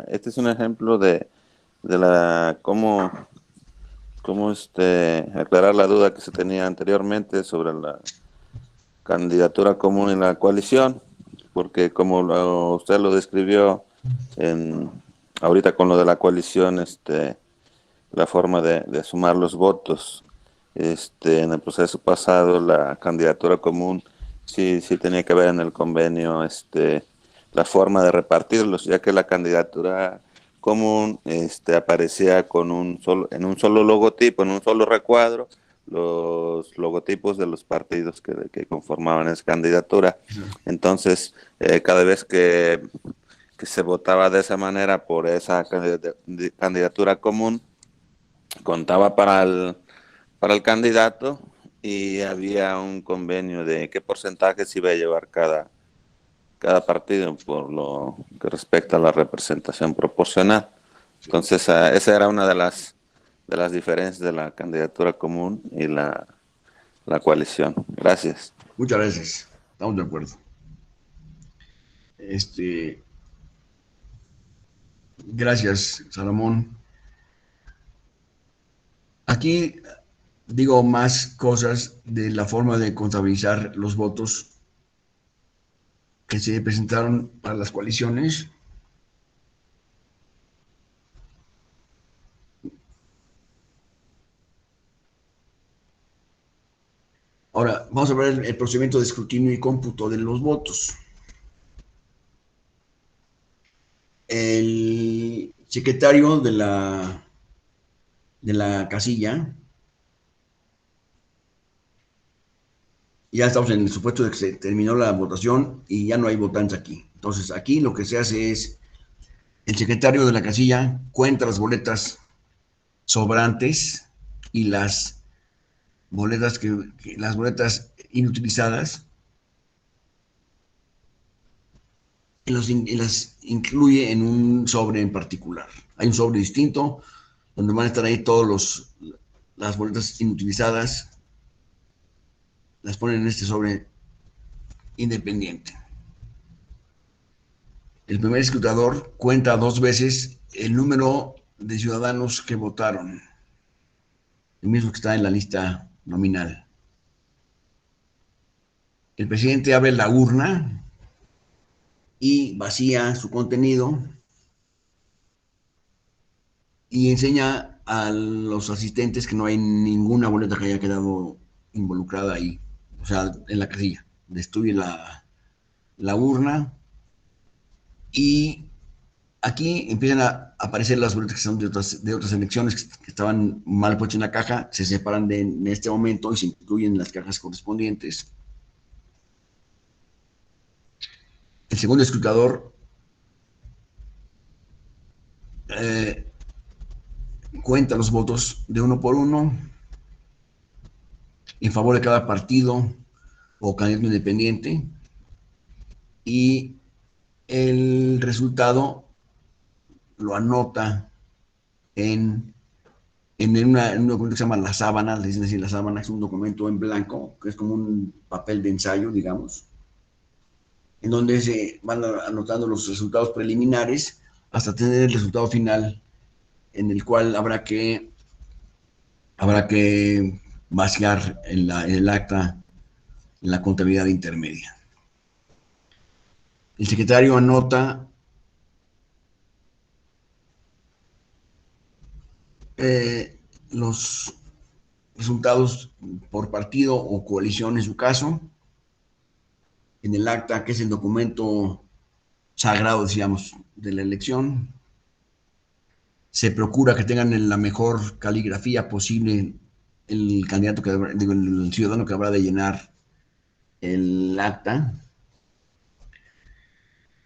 este es un ejemplo de cómo aclarar la duda que se tenía anteriormente sobre la candidatura común en la coalición, porque como usted lo describió ahorita con lo de la coalición, la forma de sumar los votos, en el proceso pasado la candidatura común sí tenía que ver en el convenio la forma de repartirlos, ya que la candidatura común aparecía en un solo logotipo, en un solo recuadro, los logotipos de los partidos que conformaban esa candidatura. Entonces, cada vez que se votaba de esa manera por esa candidatura común, contaba para el candidato y había un convenio de qué porcentaje se iba a llevar cada partido por lo que respecta a la representación proporcional. Entonces, esa era una de las diferencias de la candidatura común y la coalición. Gracias. Muchas gracias. Estamos de acuerdo. Gracias, Salomón. Aquí digo más cosas de la forma de contabilizar los votos que se presentaron para las coaliciones. Ahora, vamos a ver el procedimiento de escrutinio y cómputo de los votos. El secretario de la casilla, ya estamos en el supuesto de que se terminó la votación y ya no hay votantes aquí. Entonces, aquí lo que se hace es, el secretario de la casilla cuenta las boletas sobrantes y las boletas las boletas inutilizadas y las incluye en un sobre en particular. Hay un sobre distinto donde van a estar ahí las boletas inutilizadas, las ponen en este sobre independiente. El primer escrutador cuenta 2 veces el número de ciudadanos que votaron, el mismo que está en la lista nominal. El presidente abre la urna y vacía su contenido y enseña a los asistentes que no hay ninguna boleta que haya quedado involucrada ahí, o sea, en la casilla. Destruye la urna y aquí empiezan a aparecer las boletas que son de otras elecciones que estaban mal puestas en la caja, se separan en este momento y se incluyen en las cajas correspondientes. El segundo escrutador cuenta los votos de uno por uno en favor de cada partido o candidato independiente y el resultado lo anota en un documento que se llama la sábana, le dicen así, la sábana es un documento en blanco, que es como un papel de ensayo, digamos, en donde se van anotando los resultados preliminares hasta tener el resultado final, en el cual habrá que vaciar en el acta en la contabilidad intermedia. El secretario anota los resultados por partido o coalición en su caso, en el acta, que es el documento sagrado, decíamos, de la elección. Se procura que tengan la mejor caligrafía posible el candidato el ciudadano que habrá de llenar el acta.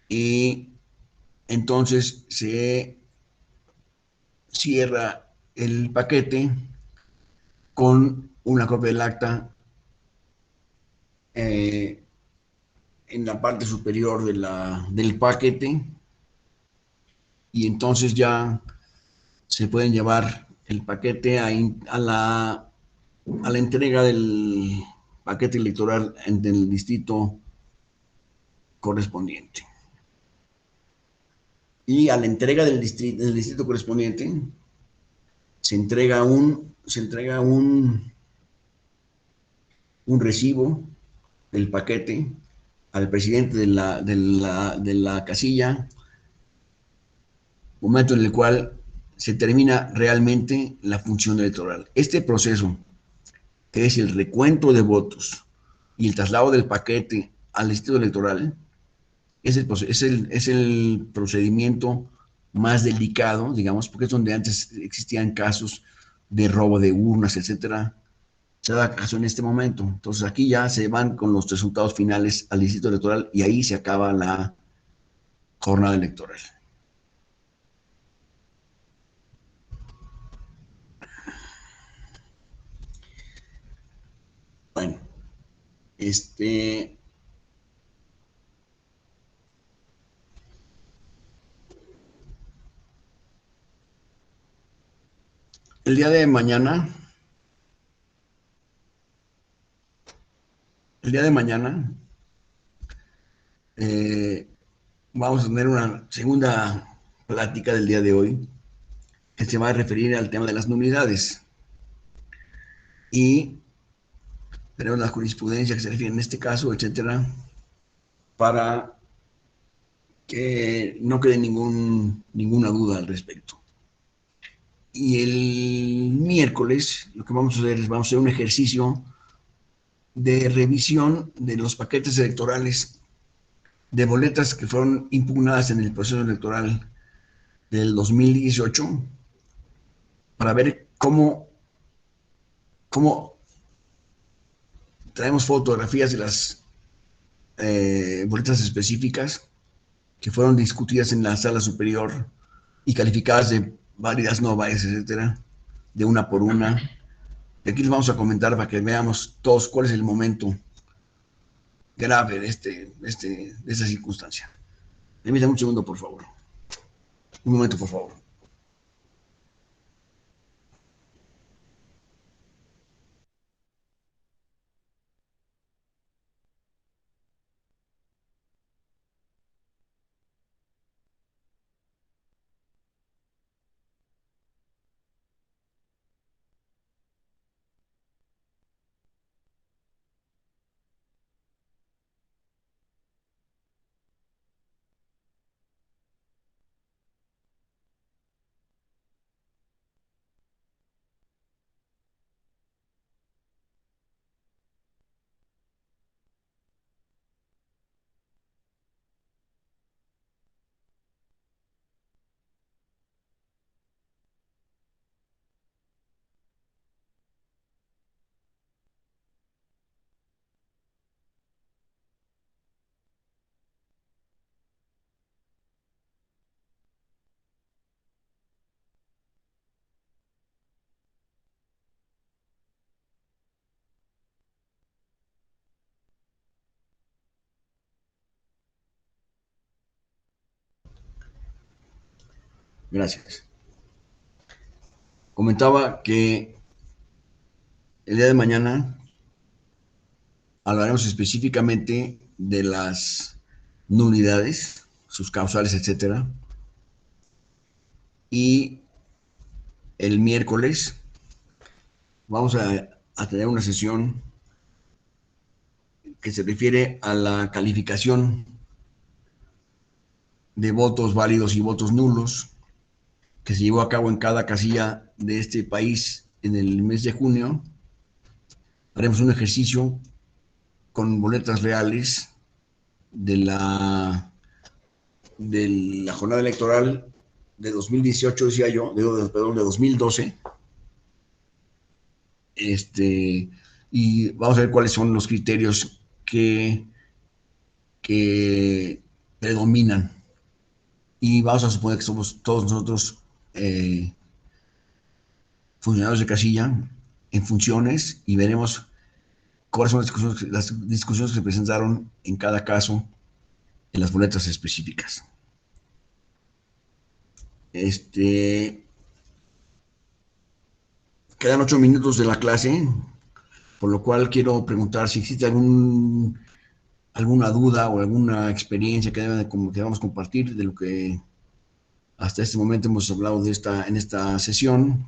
Y entonces se cierra el paquete con una copia del acta en la parte superior del paquete y entonces ya se pueden llevar el paquete a la entrega del paquete electoral en el distrito correspondiente. Y a la entrega del distrito correspondiente se entrega un recibo del paquete al presidente de la casilla, momento en el cual se termina realmente la función electoral. Este proceso, que es el recuento de votos y el traslado del paquete al distrito electoral, es el procedimiento más delicado, digamos, porque es donde antes existían casos de robo de urnas, etcétera. Se da caso en este momento. Entonces aquí ya se van con los resultados finales al distrito electoral y ahí se acaba la jornada electoral. Este, el día de mañana, eh, vamos a tener una segunda plática del día de hoy que se va a referir al tema de las nulidades. Y tenemos la jurisprudencia que se refiere en este caso, etcétera, para que no quede ninguna duda al respecto. Y el miércoles lo que vamos a hacer es vamos a hacer un ejercicio de revisión de los paquetes electorales de boletas que fueron impugnadas en el proceso electoral del 2018 para ver cómo traemos fotografías de las boletas específicas que fueron discutidas en la sala superior y calificadas de válidas, no válidas, etcétera, de una por una. Y aquí les vamos a comentar para que veamos todos cuál es el momento grave de esta circunstancia. Permítanme un segundo, por favor. Un momento, por favor. Gracias. Comentaba que el día de mañana hablaremos específicamente de las nulidades, sus causales, etcétera. Y el miércoles vamos a tener una sesión que se refiere a la calificación de votos válidos y votos nulos que se llevó a cabo en cada casilla de este país en el mes de junio. Haremos un ejercicio con boletas reales de la jornada electoral de 2018, decía yo, perdón, de 2012. Y vamos a ver cuáles son los criterios que predominan. Y vamos a suponer que somos todos nosotros funcionarios de casilla en funciones y veremos cuáles son las discusiones que se presentaron en cada caso en las boletas específicas. Quedan 8 minutos de la clase, por lo cual quiero preguntar si existe alguna duda o alguna experiencia que debamos compartir de lo que hasta este momento hemos hablado en esta sesión.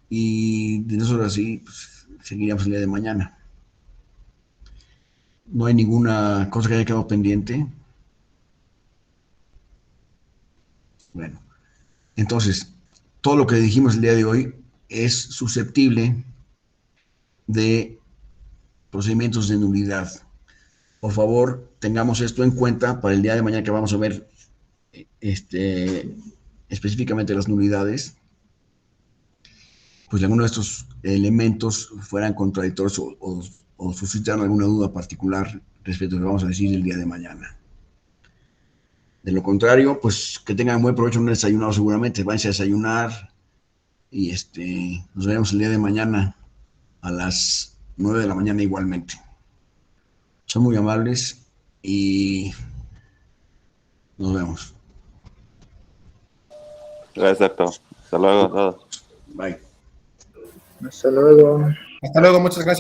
Y de nosotros así pues, seguiríamos el día de mañana. No hay ninguna cosa que haya quedado pendiente. Bueno, entonces, todo lo que dijimos el día de hoy es susceptible de procedimientos de nulidad. Por favor, tengamos esto en cuenta para el día de mañana que vamos a ver específicamente las nulidades. Pues alguno de estos elementos fueran contradictorios o suscitaran alguna duda particular respecto a lo que vamos a decir el día de mañana. De lo contrario, pues que tengan buen provecho, no desayunado seguramente, váyanse a desayunar y nos veremos el día de mañana a las 9 de la mañana igualmente. Son muy amables y nos vemos. Gracias, doctor. Hasta luego a todos. Bye. Hasta luego. Hasta luego, muchas gracias.